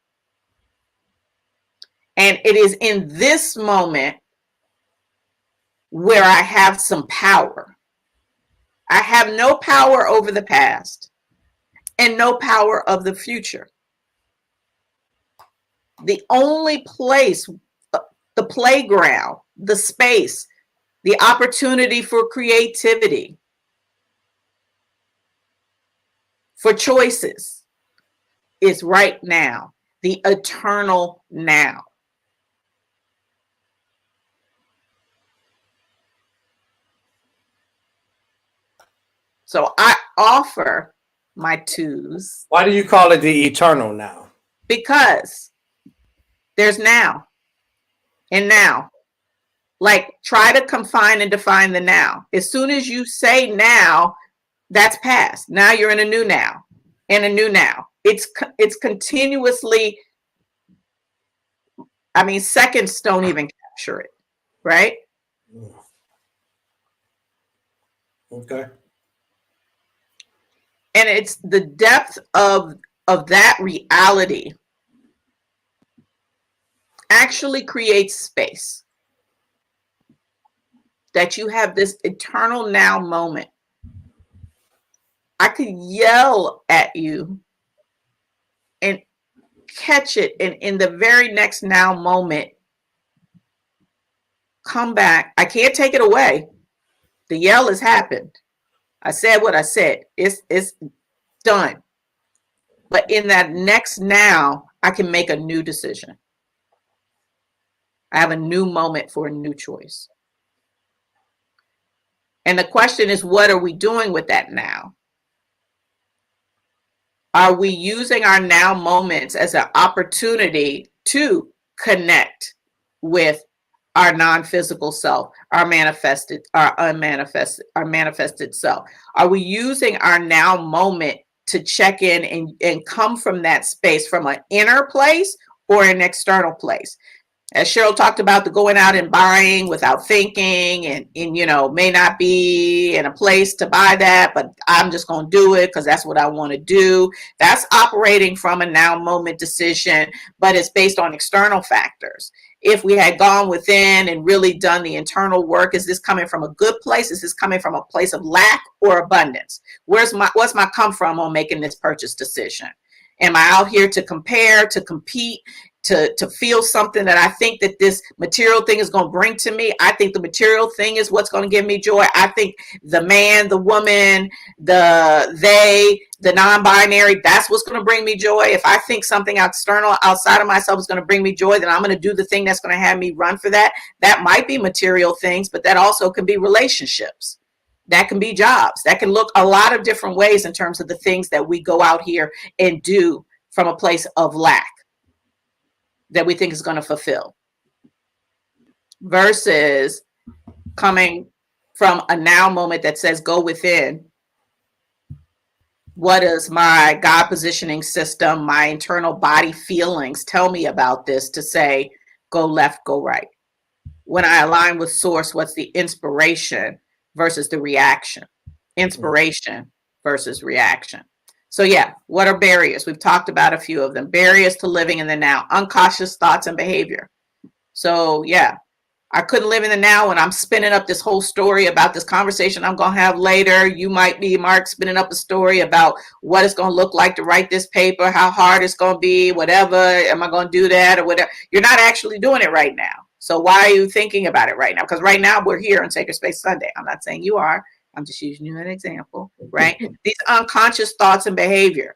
And it is in this moment where I have some power. I have no power over the past and no power of the future. the only place, the playground, the space, the opportunity for creativity, for choices is right now, the eternal now. So I offer my twos. Why do you call it the eternal now? Because there's now and now. Like, try to confine and define the now. As soon as you say now, that's past. Now you're in a new now, and a new now. It's continuously, I mean, seconds don't even capture it, right? Okay. And it's the depth of that reality actually creates space, that you have this eternal now moment. I could yell at you and catch it, and in the very next now moment, come back. I can't take it away. The yell has happened. I said what I said. It's done. But in that next now, I can make a new decision. I have a new moment for a new choice. And the question is, what are we doing with that now? Are we using our now moments as an opportunity to connect with our non-physical self, our manifested, our unmanifested, our manifested self? Are we using our now moment to check in and come from that space, from an inner place or an external place? As Cheryl talked about, the going out and buying without thinking, and you know, may not be in a place to buy that, but I'm just going to do it because that's what I want to do. That's operating from a now moment decision, but it's based on external factors. If we had gone within and really done the internal work, is this coming from a good place? Is this coming from a place of lack or abundance? What's my come from on making this purchase decision? Am I out here to compare, to compete, to feel something that I think that this material thing is going to bring to me? I think the material thing is what's going to give me joy. I think the man, the woman, the non-binary, that's what's going to bring me joy. If I think something external outside of myself is going to bring me joy, then I'm going to do the thing that's going to have me run for that. That might be material things, but that also can be relationships. That can be jobs. That can look a lot of different ways in terms of the things that we go out here and do from a place of lack that we think is going to fulfill, versus coming from a now moment that says, go within. What does my God positioning system, my internal body feelings tell me about this, to say, go left, go right? When I align with source, what's the inspiration versus the reaction? Inspiration versus reaction. So yeah, what are barriers? We've talked about a few of them. Barriers to living in the now, unconscious thoughts and behavior. So yeah, I couldn't live in the now when I'm spinning up this whole story about this conversation I'm going to have later. You might be, Mark, spinning up a story about what it's going to look like to write this paper, how hard it's going to be, whatever. Am I going to do that or whatever? You're not actually doing it right now. So why are you thinking about it right now? Because right now we're here on Sacred Space Sunday. I'm not saying you are. I'm just using you as an example, right? These unconscious thoughts and behavior,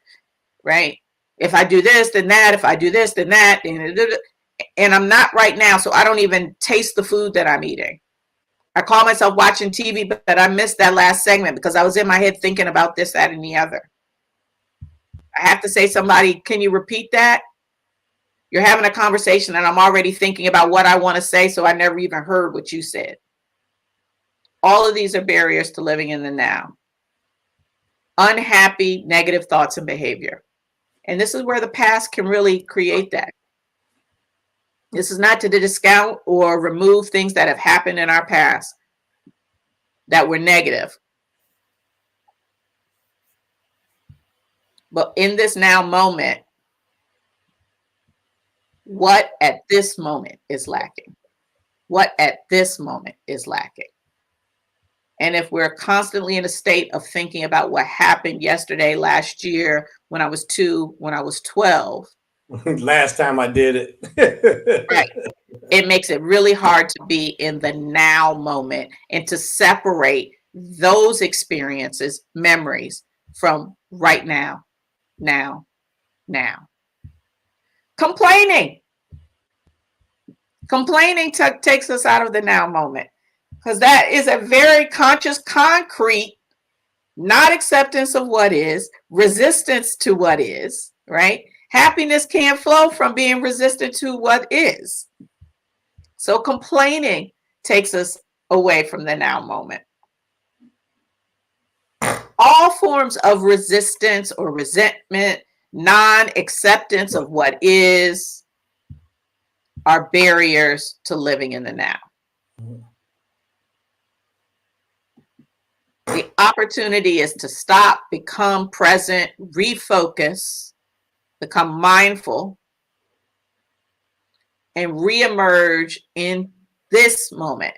right? If I do this, then that. If I do this, then that. And I'm not right now, so I don't even taste the food that I'm eating. I call myself watching TV, but I missed that last segment because I was in my head thinking about this, that, and the other. I have to say, somebody, can you repeat that? You're having a conversation and I'm already thinking about what I want to say, so I never even heard what you said. All of these are barriers to living in the now. Unhappy, negative thoughts and behavior. And this is where the past can really create that. This is not to discount or remove things that have happened in our past that were negative. But in this now moment, what at this moment is lacking? What at this moment is lacking? And if we're constantly in a state of thinking about what happened yesterday, last year, when I was 2, when I was 12, Last time I did it. Right. It makes it really hard to be in the now moment and to separate those experiences, memories from right now, now, now. Complaining. Complaining takes us out of the now moment because that is a very conscious, concrete, not acceptance of what is, resistance to what is, right? Happiness can't flow from being resistant to what is. So complaining takes us away from the now moment. All forms of resistance or resentment, non-acceptance of what is, are barriers to living in the now. The opportunity is to stop, become present, refocus, become mindful, and reemerge in this moment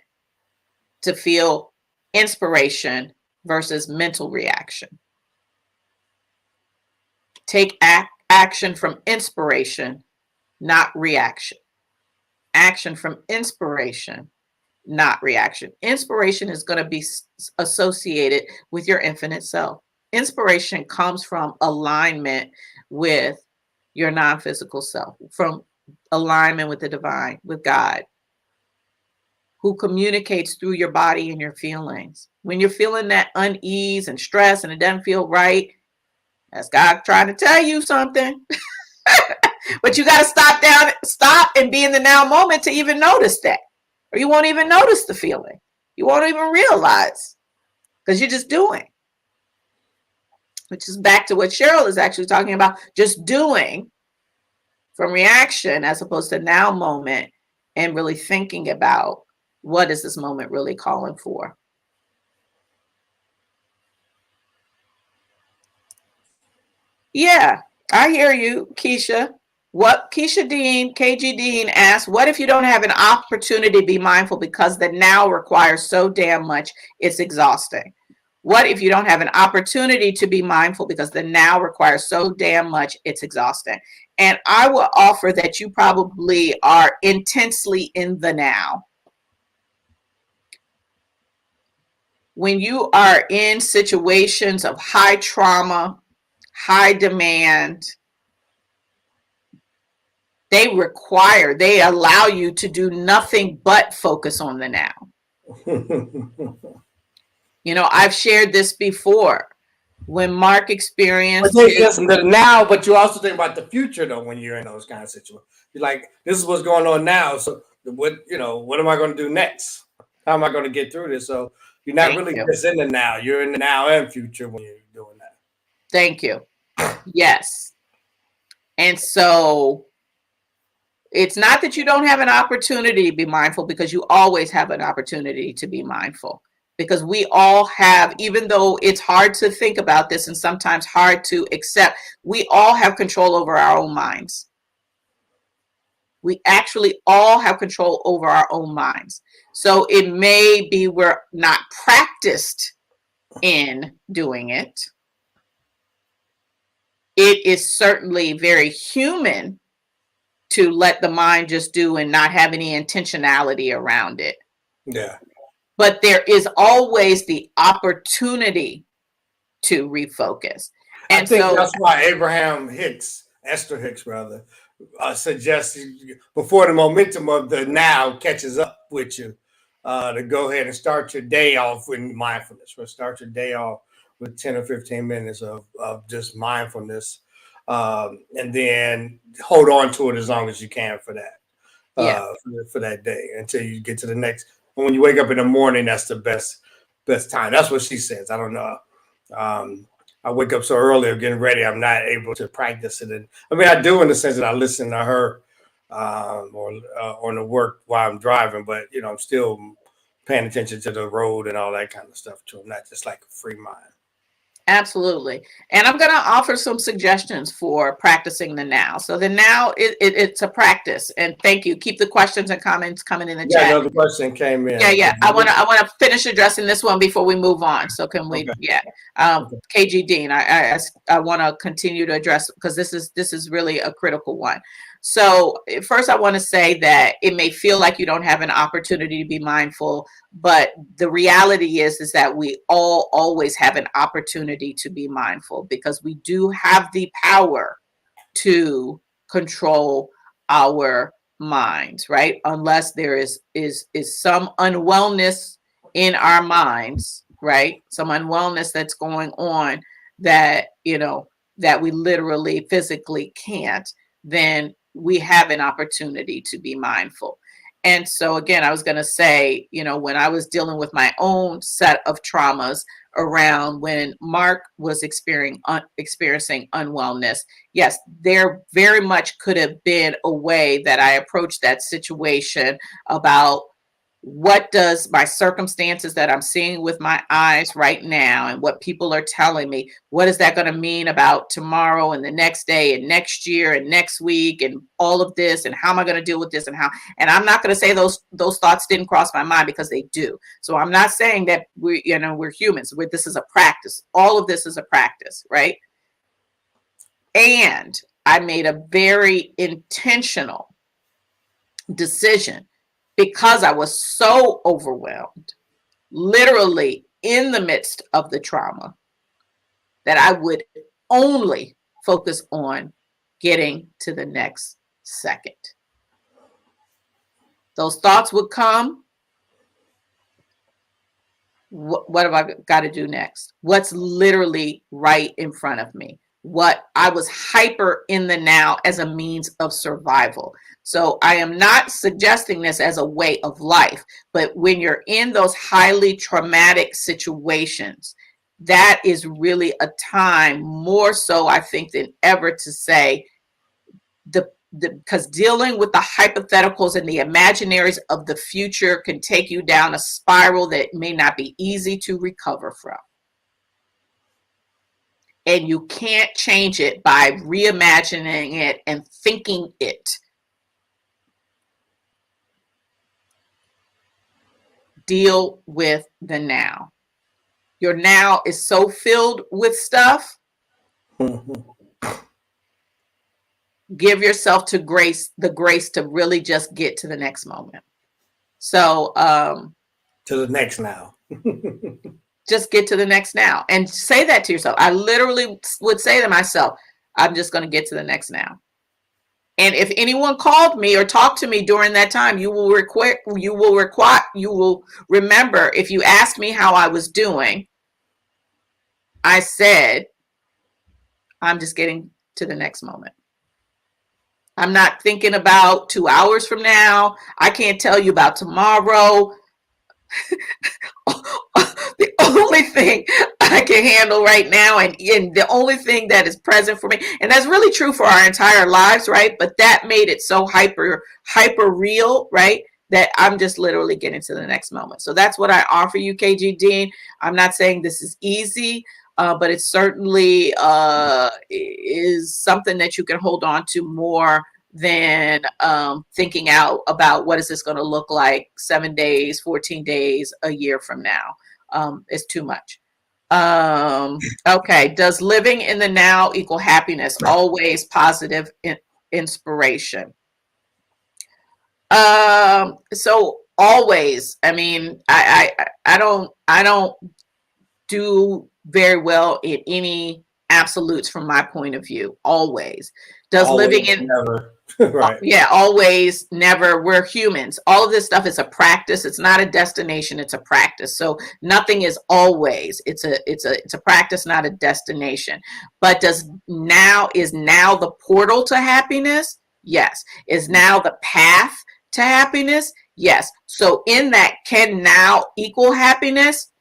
to feel inspiration versus mental reaction. Take action from inspiration, not reaction. Action from inspiration, not reaction. Inspiration is going to be associated with your infinite self. Inspiration comes from alignment with your non-physical self, from alignment with the divine, with God, who communicates through your body and your feelings. When you're feeling that unease and stress and it doesn't feel right, that's God trying to tell you something. But you got to stop and be in the now moment to even notice that. Or you won't even notice the feeling. You won't even realize because you're just doing. Which is back to what Cheryl is actually talking about, just doing from reaction as opposed to now moment and really thinking about what is this moment really calling for. Yeah, I hear you, Keisha. What KG Dean asked, what if you don't have an opportunity to be mindful because the now requires so damn much, it's exhausting? What if you don't have an opportunity to be mindful because the now requires so damn much, it's exhausting? And I will offer that you probably are intensely in the now. When you are in situations of high trauma, high demand, they allow you to do nothing but focus on the now. You know, I've shared this before. When Mark experienced the now, but you also think about the future though when you're in those kind of situations. You're like, this is what's going on now. So what am I going to do next? How am I going to get through this? So you're not really just in the now. You're in the now and future when you're doing that. Thank you. Yes. And so it's not that you don't have an opportunity to be mindful, because you always have an opportunity to be mindful. Because we all have, even though it's hard to think about this and sometimes hard to accept, we all have control over our own minds. We actually all have control over our own minds. So it may be we're not practiced in doing it. It is certainly very human to let the mind just do and not have any intentionality around it. Yeah. But there is always the opportunity to refocus. And I think that's why Esther Hicks rather, suggests before the momentum of the now catches up with you, to go ahead and start your day off with mindfulness, or start your day off with 10 or 15 minutes of just mindfulness, and then hold on to it as long as you can for that, for that day until you get to the next. When you wake up in the morning, that's the best time. That's what she says. I don't know. I wake up so early, I'm getting ready, I'm not able to practice it. And I mean, I do in the sense that I listen to her or on the work while I'm driving, but I'm still paying attention to the road and all that kind of stuff too. I'm not just like a free mind. Absolutely. And I'm going to offer some suggestions for practicing the now. So the now, it's a practice. And thank you. Keep the questions and comments coming in the Yeah, chat. another question came Yeah, in. yeah. I want to finish addressing this one before we move on. So can we? Okay. Yeah. Okay. KG Dean, I want to continue to address because this is really a critical one. So first, I want to say that it may feel like you don't have an opportunity to be mindful, but the reality is that we all always have an opportunity to be mindful because we do have the power to control our minds, right? Unless there is some unwellness in our minds, right? Some unwellness that's going on that, that we literally physically can't, then we have an opportunity to be mindful. And so again, I was going to say, when I was dealing with my own set of traumas around when Mark was experiencing unwellness, yes, there very much could have been a way that I approached that situation about what does my circumstances that I'm seeing with my eyes right now and what people are telling me, what is that going to mean about tomorrow and the next day and next year and next week and all of this, and how am I going to deal with this, and I'm not going to say those thoughts didn't cross my mind, because they do. So I'm not saying that we're humans. This is a practice. All of this is a practice, right? And I made a very intentional decision because I was so overwhelmed, literally in the midst of the trauma, that I would only focus on getting to the next second. Those thoughts would come. What have I got to do next? What's literally right in front of me? What I was hyper in the now as a means of survival. So I am not suggesting this as a way of life, but when you're in those highly traumatic situations, that is really a time more so, I think, than ever to say because dealing with the hypotheticals and the imaginaries of the future can take you down a spiral that may not be easy to recover from. And you can't change it by reimagining it and thinking it. Deal with the now. Your now is so filled with stuff. Give yourself the grace to really just get to the next moment. So to the next now. Just get to the next now and say that to yourself. I literally would say to myself, I'm just going to get to the next now. And if anyone called me or talked to me during that time, you will remember, if you asked me how I was doing, I said, I'm just getting to the next moment. I'm not thinking about 2 hours from now. I can't tell you about tomorrow. The only thing I can handle right now, and the only thing that is present for me, and that's really true for our entire lives, right? But that made it so hyper real, right? That I'm just literally getting to the next moment. So that's what I offer you, KG Dean. I'm not saying this is easy, but it certainly is something that you can hold on to more than thinking out about what is this going to look like 7 days, 14 days, a year from now. It's too much. Okay. Does living in the now equal happiness? Always positive inspiration. So always, I mean, I don't do very well in any absolutes from my point of view. Always. Does always, living in never. Right. Yeah, always, never. We're humans. All of this stuff is a practice. It's not a destination, it's a practice. So nothing is always. It's a practice, not a destination. But is now the portal to happiness? Yes. Is now the path to happiness? Yes. So in that, can now equal happiness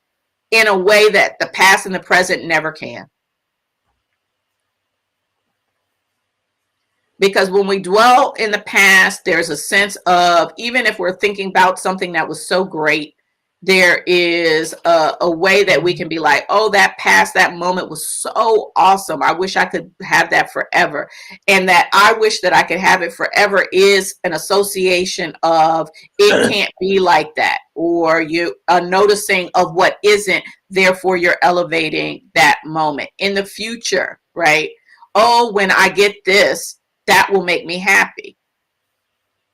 in a way that the past and the present never can. Because when we dwell in the past, there's a sense of, even if we're thinking about something that was so great, there is a way that we can be like, oh, that moment was so awesome. I wish I could have that forever. And that I wish that I could have it forever is an association of it can't be like that, or you are noticing of what isn't, therefore you're elevating that moment. In the future, right? Oh, when I get this, that will make me happy.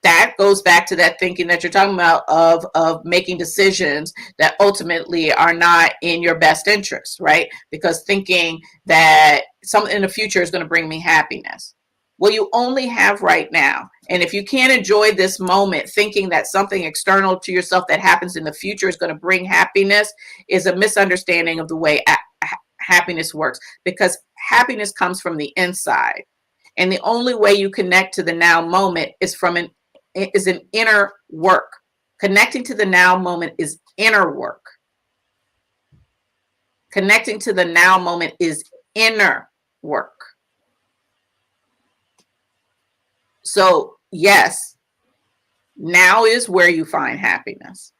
That goes back to that thinking that you're talking about of making decisions that ultimately are not in your best interest, right? Because thinking that something in the future is going to bring me happiness. Well, you only have right now. And if you can't enjoy this moment thinking that something external to yourself that happens in the future is going to bring happiness, is a misunderstanding of the way happiness works, because happiness comes from the inside. And the only way you connect to the now moment is an inner work. Connecting to the now moment is inner work. Connecting to the now moment is inner work. So, yes, now is where you find happiness.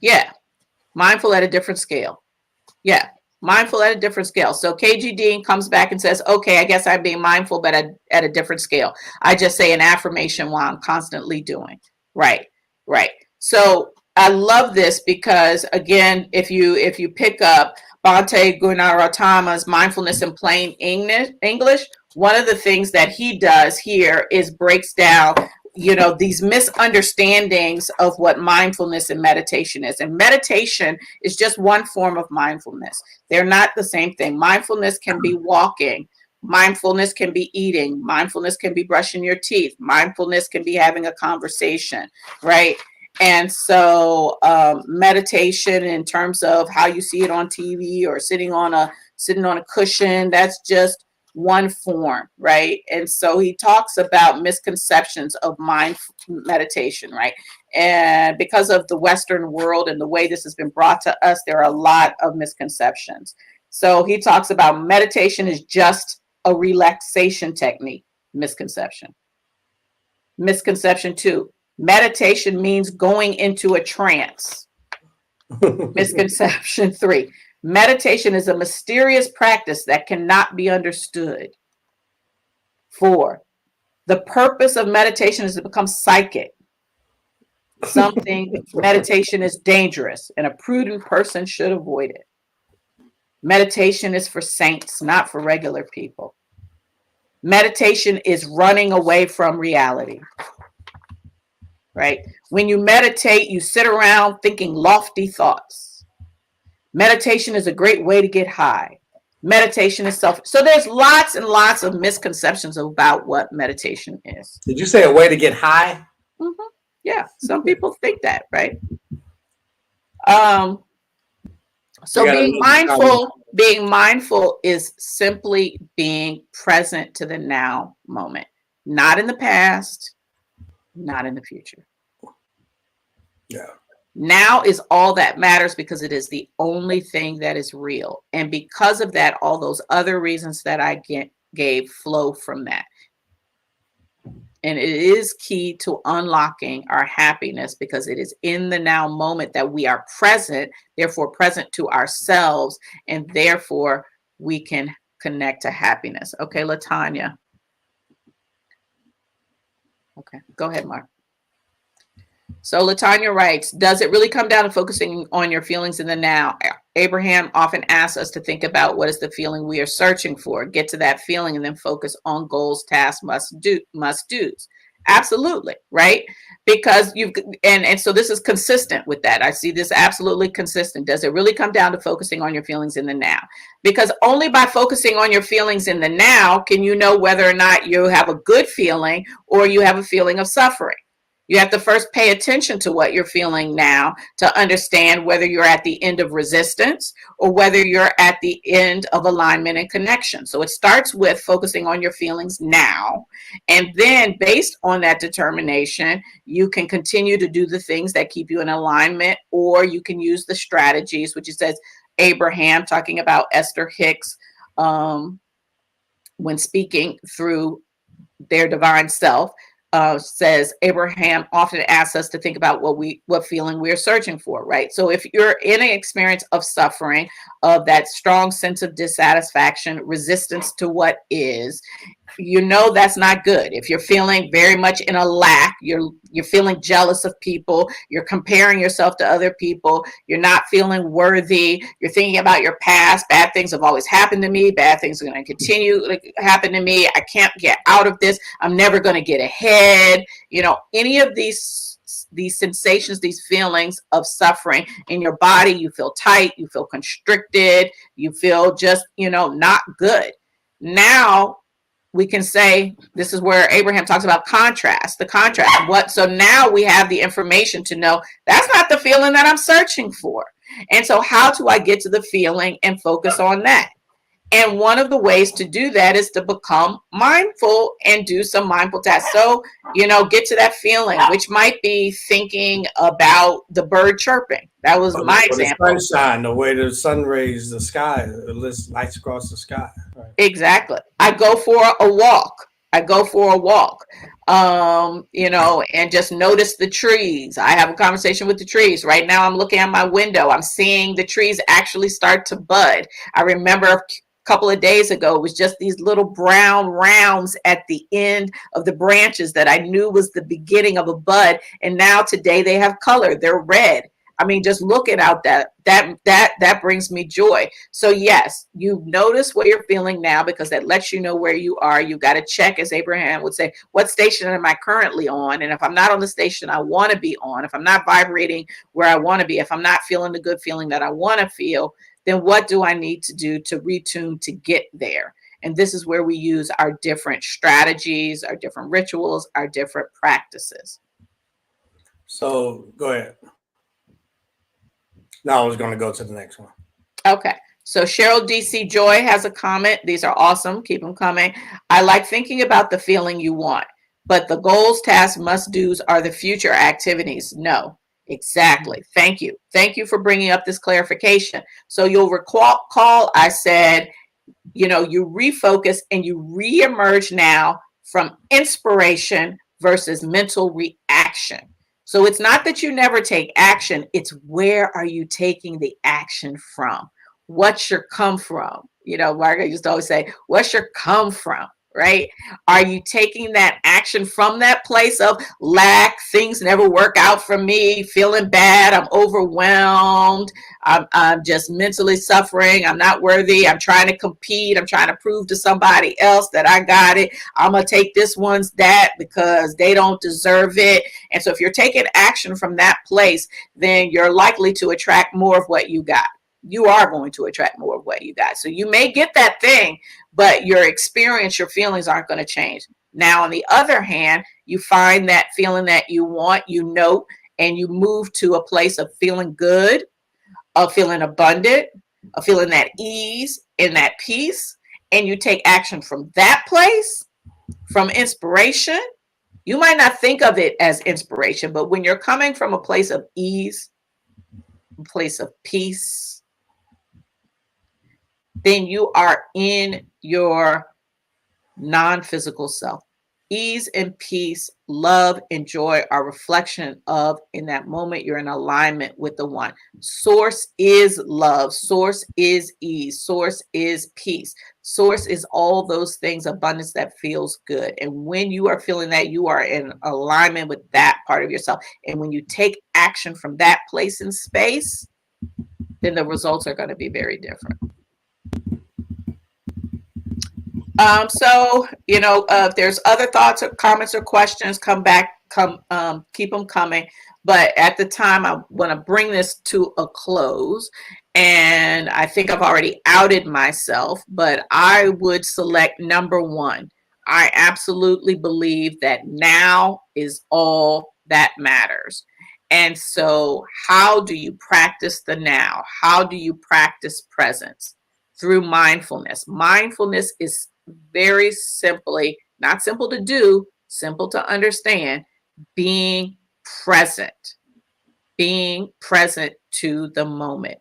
Yeah. Mindful at a different scale. Yeah. Mindful at a different scale. So KG Dean comes back and says, okay, I guess I'm being mindful, but at a different scale. I just say an affirmation while I'm constantly doing. Right. Right. So I love this because, again, if you pick up Bhante Gunaratama's Mindfulness in Plain English, one of the things that he does here is breaks down these misunderstandings of what mindfulness and meditation is. And meditation is just one form of mindfulness. They're not the same thing. Mindfulness can be walking. Mindfulness can be eating. Mindfulness can be brushing your teeth. Mindfulness can be having a conversation, right? And so meditation, in terms of how you see it on TV or sitting on a cushion, that's just one form, right? And so he talks about misconceptions of meditation, right? And because of the Western world and the way this has been brought to us, there are a lot of misconceptions. So he talks about meditation is just a relaxation technique. Misconception. Misconception 2, meditation means going into a trance. Misconception 3, meditation is a mysterious practice that cannot be understood. 4, the purpose of meditation is to become psychic. Meditation is dangerous and a prudent person should avoid it. Meditation is for saints, not for regular people. Meditation is running away from reality. Right? When you meditate, you sit around thinking lofty thoughts. Meditation is a great way to get high. Meditation is self. So there's lots and lots of misconceptions about what meditation is. Did you say a way to get high? Mm-hmm. Yeah, some people think that, right? So being mindful is simply being present to the now moment, not in the past, not in the future. Yeah. Now is all that matters because it is the only thing that is real. And because of that, all those other reasons that I gave flow from that. And it is key to unlocking our happiness because it is in the now moment that we are present, therefore present to ourselves, and therefore we can connect to happiness. Okay, LaTanya. Okay, go ahead, Mark. So LaTanya writes, does it really come down to focusing on your feelings in the now? Abraham often asks us to think about what is the feeling we are searching for, get to that feeling, and then focus on goals, tasks, must-dos. Absolutely, right? Because and so this is consistent with that. I see this absolutely consistent. Does it really come down to focusing on your feelings in the now? Because only by focusing on your feelings in the now can you know whether or not you have a good feeling or you have a feeling of suffering. You have to first pay attention to what you're feeling now to understand whether you're at the end of resistance or whether you're at the end of alignment and connection. So it starts with focusing on your feelings now. And then based on that determination, you can continue to do the things that keep you in alignment, or you can use the strategies, which it says Abraham talking about Esther Hicks when speaking through their divine self. says Abraham often asks us to think about what feeling we're searching for, right? So if you're in an experience of suffering, of that strong sense of dissatisfaction, resistance to what is, you know that's not good. If you're feeling very much in a lack, you're feeling jealous of people, you're comparing yourself to other people, you're not feeling worthy, you're thinking about your past, bad things have always happened to me, bad things are going to continue to happen to me, I can't get out of this, I'm never going to get ahead. You know, any of these sensations, these feelings of suffering in your body, you feel tight, you feel constricted, you feel just, you know, not good. Now we can say, this is where Abraham talks about contrast, the contrast. So now we have the information to know that's not the feeling that I'm searching for. And so how do I get to the feeling and focus on that? And one of the ways to do that is to become mindful and do some mindful tasks. So, you know, get to that feeling, which might be thinking about the bird chirping. That was my example. The sunshine, the way the sun rays the sky, it lights across the sky. Right. Exactly. I go for a walk. You know, and just notice the trees. I have a conversation with the trees. Right now, I'm looking at my window. I'm seeing the trees actually start to bud. I remember a couple of days ago, it was just these little brown rounds at the end of the branches that I knew was the beginning of a bud. And now today they have color. They're red. I mean, just looking out that brings me joy. So yes, you notice what you're feeling now because that lets you know where you are. You got to check, as Abraham would say, what station am I currently on? And if I'm not on the station I want to be on, if I'm not vibrating where I want to be, if I'm not feeling the good feeling that I want to feel, then what do I need to do to retune to get there? And this is where we use our different strategies, our different rituals, our different practices. So go ahead. Now I was going to go to the next one. Okay. So Cheryl DC Joy has a comment. These are awesome. Keep them coming. I like thinking about the feeling you want, but the goals, tasks, must-dos are the future activities. No, exactly. Thank you. Thank you for bringing up this clarification. So you'll recall I said, you know, you refocus and you reemerge now from inspiration versus mental reaction. So it's not that you never take action. It's where are you taking the action from? What's your come from? You know, Margaret used to always say, what's your come from? Right? Are you taking that action from that place of lack? Things never work out for me, feeling bad, I'm overwhelmed, I'm just mentally suffering, I'm not worthy, I'm trying to compete, I'm trying to prove to somebody else that I got it, I'm going to take this one's that because they don't deserve it. And so if you're taking action from that place, then you're likely to attract more of what you got. You are going to attract more of what you got. So you may get that thing, but your experience, your feelings aren't going to change. Now, on the other hand, you find that feeling that you want, you note, and you move to a place of feeling good, of feeling abundant, of feeling that ease and that peace, and you take action from that place, from inspiration. You might not think of it as inspiration, but when you're coming from a place of ease, a place of peace, then you are in your non-physical self. Ease and peace, love and joy are reflection of, in that moment, you're in alignment with the one. Source is love. Source is ease. Source is peace. Source is all those things, abundance that feels good. And when you are feeling that, you are in alignment with that part of yourself. And when you take action from that place and space, then the results are going to be very different. So, you know, if there's other thoughts or comments or questions, keep them coming. But at the time, I want to bring this to a close. And I think I've already outed myself, but I would select number one. I absolutely believe that now is all that matters. And so how do you practice the now? How do you practice presence? Through mindfulness. Mindfulness is very simply, not simple to do, simple to understand, being present to the moment,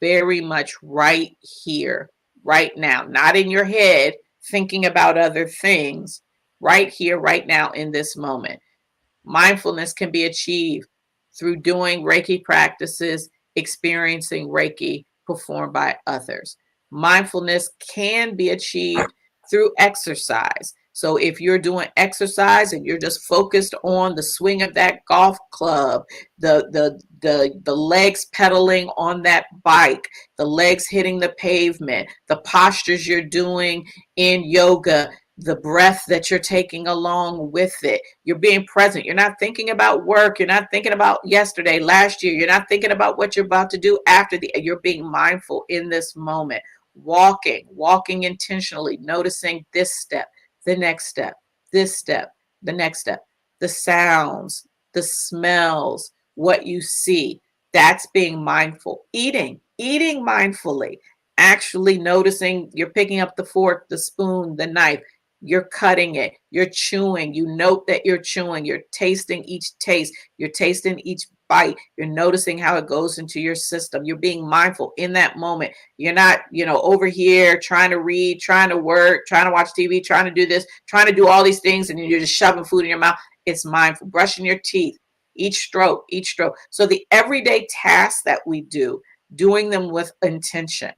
very much right here, right now, not in your head, thinking about other things, right here, right now, in this moment. Mindfulness can be achieved through doing Reiki practices, experiencing Reiki performed by others. Mindfulness can be achieved through exercise. So if you're doing exercise and you're just focused on the swing of that golf club, the legs pedaling on that bike, the legs hitting the pavement, the postures you're doing in yoga, the breath that you're taking along with it, you're being present. You're not thinking about work. You're not thinking about yesterday, last year. You're not thinking about what you're about to do after you're being mindful in this moment. Walking intentionally, noticing this step, the next step, this step, the next step, the sounds, the smells, what you see. That's being mindful. Eating mindfully, actually noticing you're picking up the fork, the spoon, the knife. You're cutting it, you're chewing, you note that you're chewing, you're tasting each taste, you're tasting each bite, you're noticing how it goes into your system. You're being mindful in that moment. You're not, over here trying to read, trying to work, trying to watch TV, trying to do this, trying to do all these things, and you're just shoving food in your mouth. It's mindful. Brushing your teeth, each stroke. So the everyday tasks that we do, doing them with intention.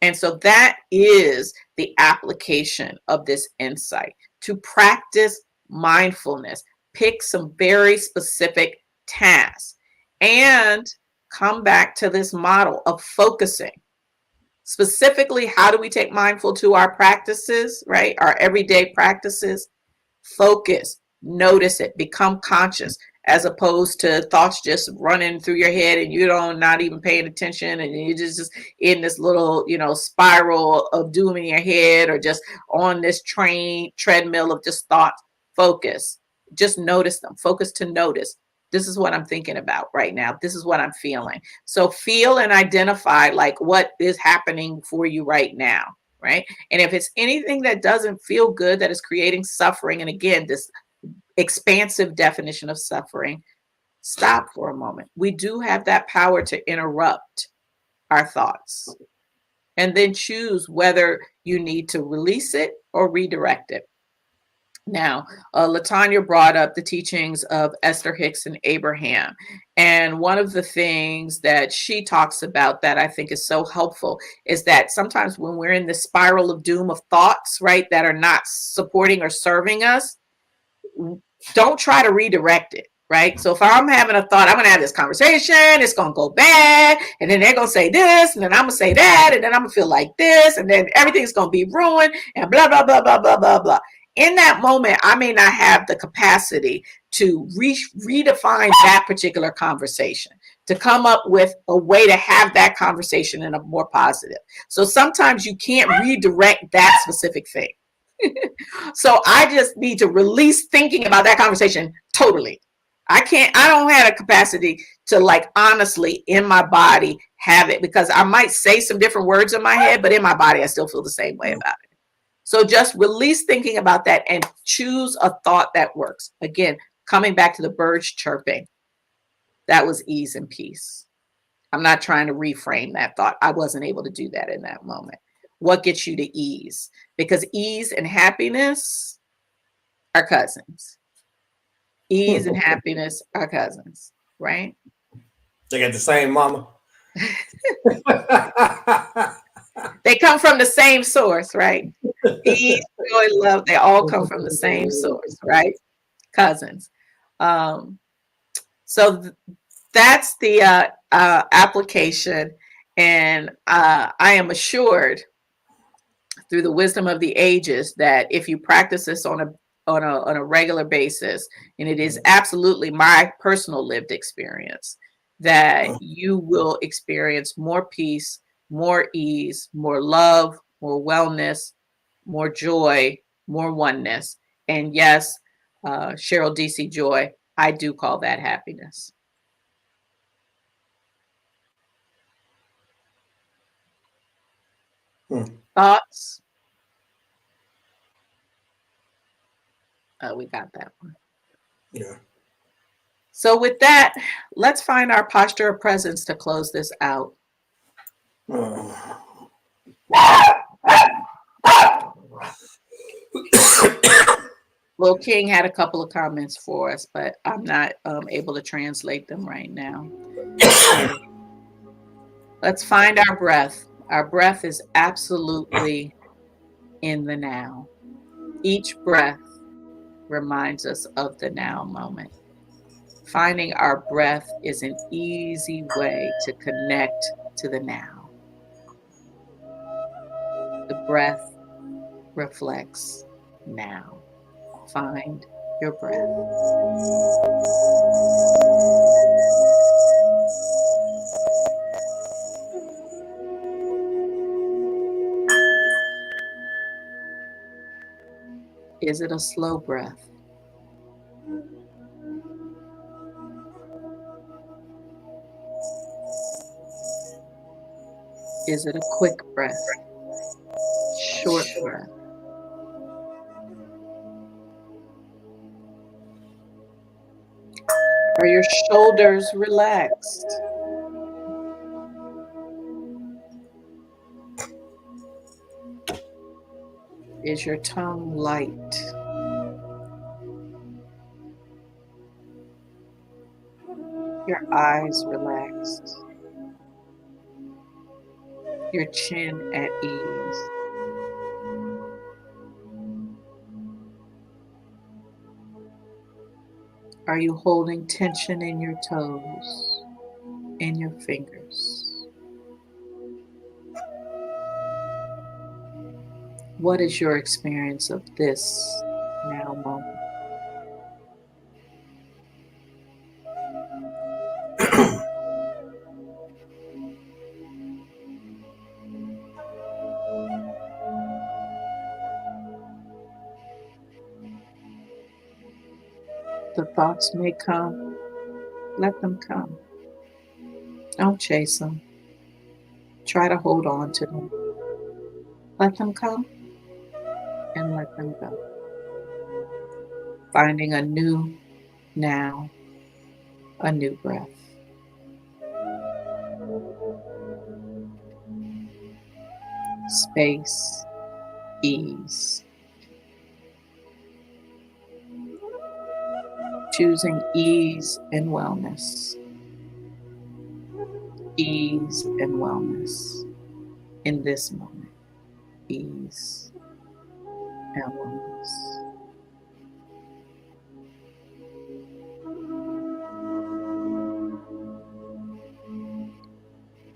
And so that is the application of this insight, to practice mindfulness, pick some very specific tasks, and come back to this model of focusing. Specifically, how do we take mindful to our practices, right? Our everyday practices. Focus, notice it, become conscious, as opposed to thoughts just running through your head and you don't not even paying attention, and you're just in this little spiral of doom in your head, or just on this treadmill of just thoughts. Focus, just notice them. Focus to notice, this is what I'm thinking about right now, this is what I'm feeling. So feel and identify like what is happening for you right now, right? And if it's anything that doesn't feel good, that is creating suffering, and again, this expansive definition of suffering, stop for a moment. We do have that power to interrupt our thoughts, and then choose whether you need to release it or redirect it. Now, Latanya brought up the teachings of Esther Hicks and Abraham. And one of the things that she talks about that I think is so helpful is that sometimes when we're in the spiral of doom of thoughts, right, that are not supporting or serving us, don't try to redirect it. Right. So if I'm having a thought, I'm going to have this conversation, it's going to go bad. And then they're going to say this, and then I'm going to say that. And then I'm going to feel like this. And then everything's going to be ruined and blah, blah, blah, blah, blah, blah, blah. In that moment, I may not have the capacity to redefine that particular conversation, to come up with a way to have that conversation in a more positive. So sometimes you can't redirect that specific thing. So I just need to release thinking about that conversation totally. I don't have a capacity to like honestly in my body have it, because I might say some different words in my head, but in my body, I still feel the same way about it. So just release thinking about that and choose a thought that works. Again, coming back to the birds chirping, that was ease and peace. I'm not trying to reframe that thought. I wasn't able to do that in that moment. What gets you to ease? Because ease and happiness are cousins. Ease and happiness are cousins, right? They got the same mama. They come from the same source, right? Ease, joy, love, they all come from the same source, right? Cousins. So that's the application. And I am assured through the wisdom of the ages that if you practice this on a regular basis, and it is absolutely my personal lived experience, that you will experience more peace, more ease, more love, more wellness, more joy, more oneness. And yes, Cheryl DC Joy, I do call that happiness. Thoughts? We got that one. Yeah. So with that, let's find our posture of presence to close this out. Well, King had a couple of comments for us, but I'm not able to translate them right now. So let's find our breath. Our breath is absolutely in the now. Each breath reminds us of the now moment. Finding our breath is an easy way to connect to the now. The breath reflects now. Find your breath. Is it a slow breath? Is it a quick breath? Short breath? Are your shoulders relaxed? Is your tongue light? Your eyes relaxed? Your chin at ease? Are you holding tension in your toes, in your fingers? What is your experience of this now moment? The thoughts may come, let them come. Don't chase them. Try to hold on to them. Let them come and let them go. Finding a new now, a new breath. Space, ease. Choosing ease and wellness. Ease and wellness in this moment. Ease and wellness.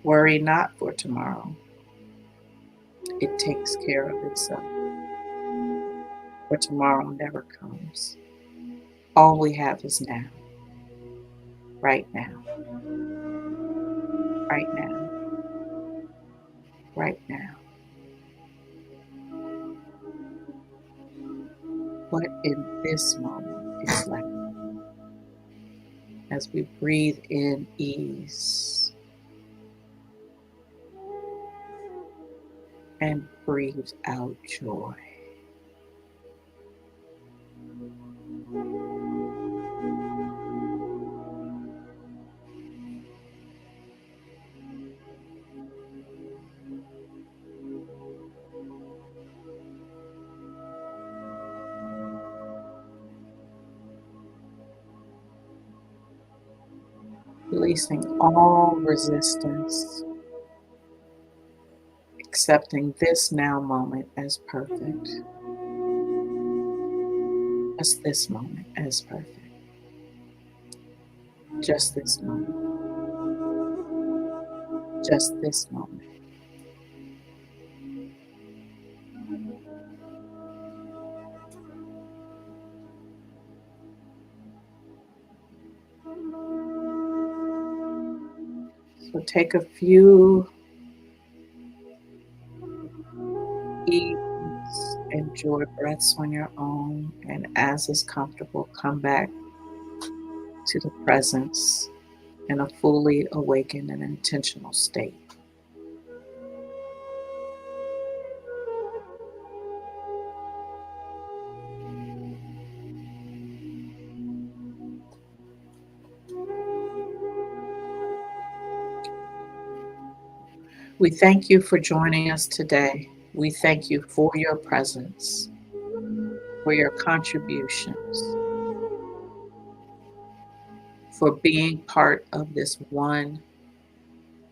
Worry not for tomorrow. It takes care of itself. For tomorrow never comes. All we have is now. Right now. Right now. Right now. What in this moment is left as we breathe in ease and breathe out joy. Releasing all resistance, accepting this now moment as perfect. Just this moment as perfect. Just this moment. Just this moment. So take a few ease and joy breaths on your own, and as is comfortable, come back to the presence in a fully awakened and intentional state. We thank you for joining us today. We thank you for your presence. for your contributions, for being part of this one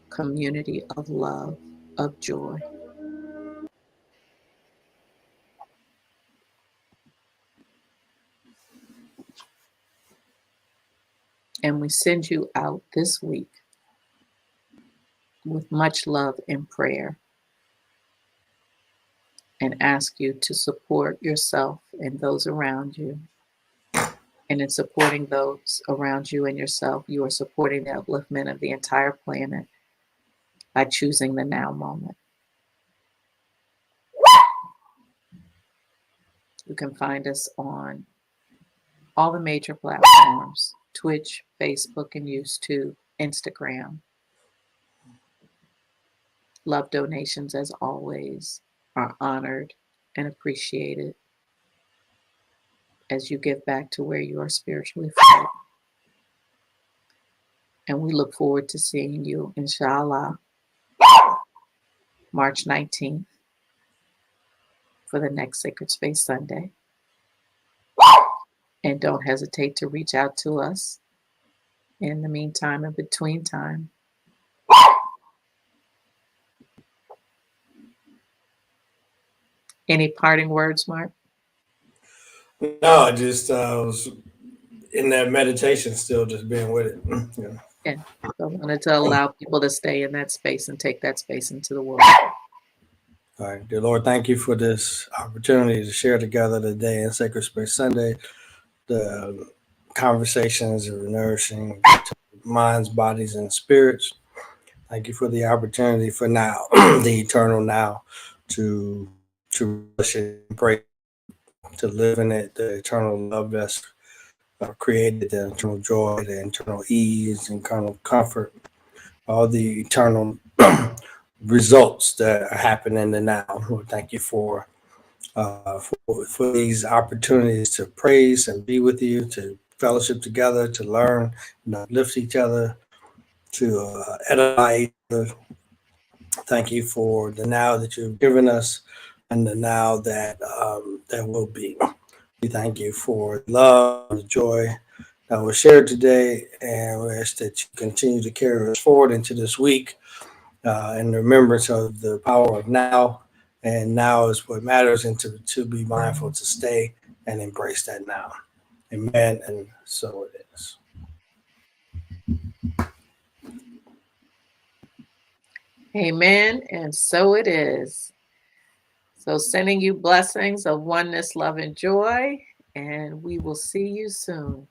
community of love, of joy. And we send you out this week with much love and prayer, and ask you to support yourself and those around you. And in supporting those around you and yourself, you are supporting the upliftment of the entire planet by choosing the now moment. You can find us on all the major platforms: Twitch, Facebook, and YouTube, Instagram. Love donations, as always, are honored and appreciated as you give back to where you are spiritually fed. And we look forward to seeing you, inshallah, March 19th for the next Sacred Space Sunday. And don't hesitate to reach out to us in the meantime and between time. Any parting words, Mark? No, I just was in that meditation, still just being with it. Yeah. Yeah. So I wanted to allow people to stay in that space and take that space into the world. All right, dear Lord, thank you for this opportunity to share together today in Sacred Space Sunday. The conversations are nourishing to minds, bodies, and spirits. Thank you for the opportunity for now, the eternal now, to rush it and pray, to live in it, the eternal love that's created, the eternal joy, the internal ease, internal comfort, all the eternal results that are happening in the now. Lord, thank you for these opportunities to praise and be with you, to fellowship together, to learn and uplift each other, to edify each other. Thank you for the now that you've given us and the now that that will be. We thank you for love and the joy that was shared today, and we ask that you continue to carry us forward into this week in remembrance of the power of now. And now is what matters, and to be mindful to stay and embrace that now. Amen. And so it is. Amen. And so it is. So sending you blessings of oneness, love, and joy. And we will see you soon.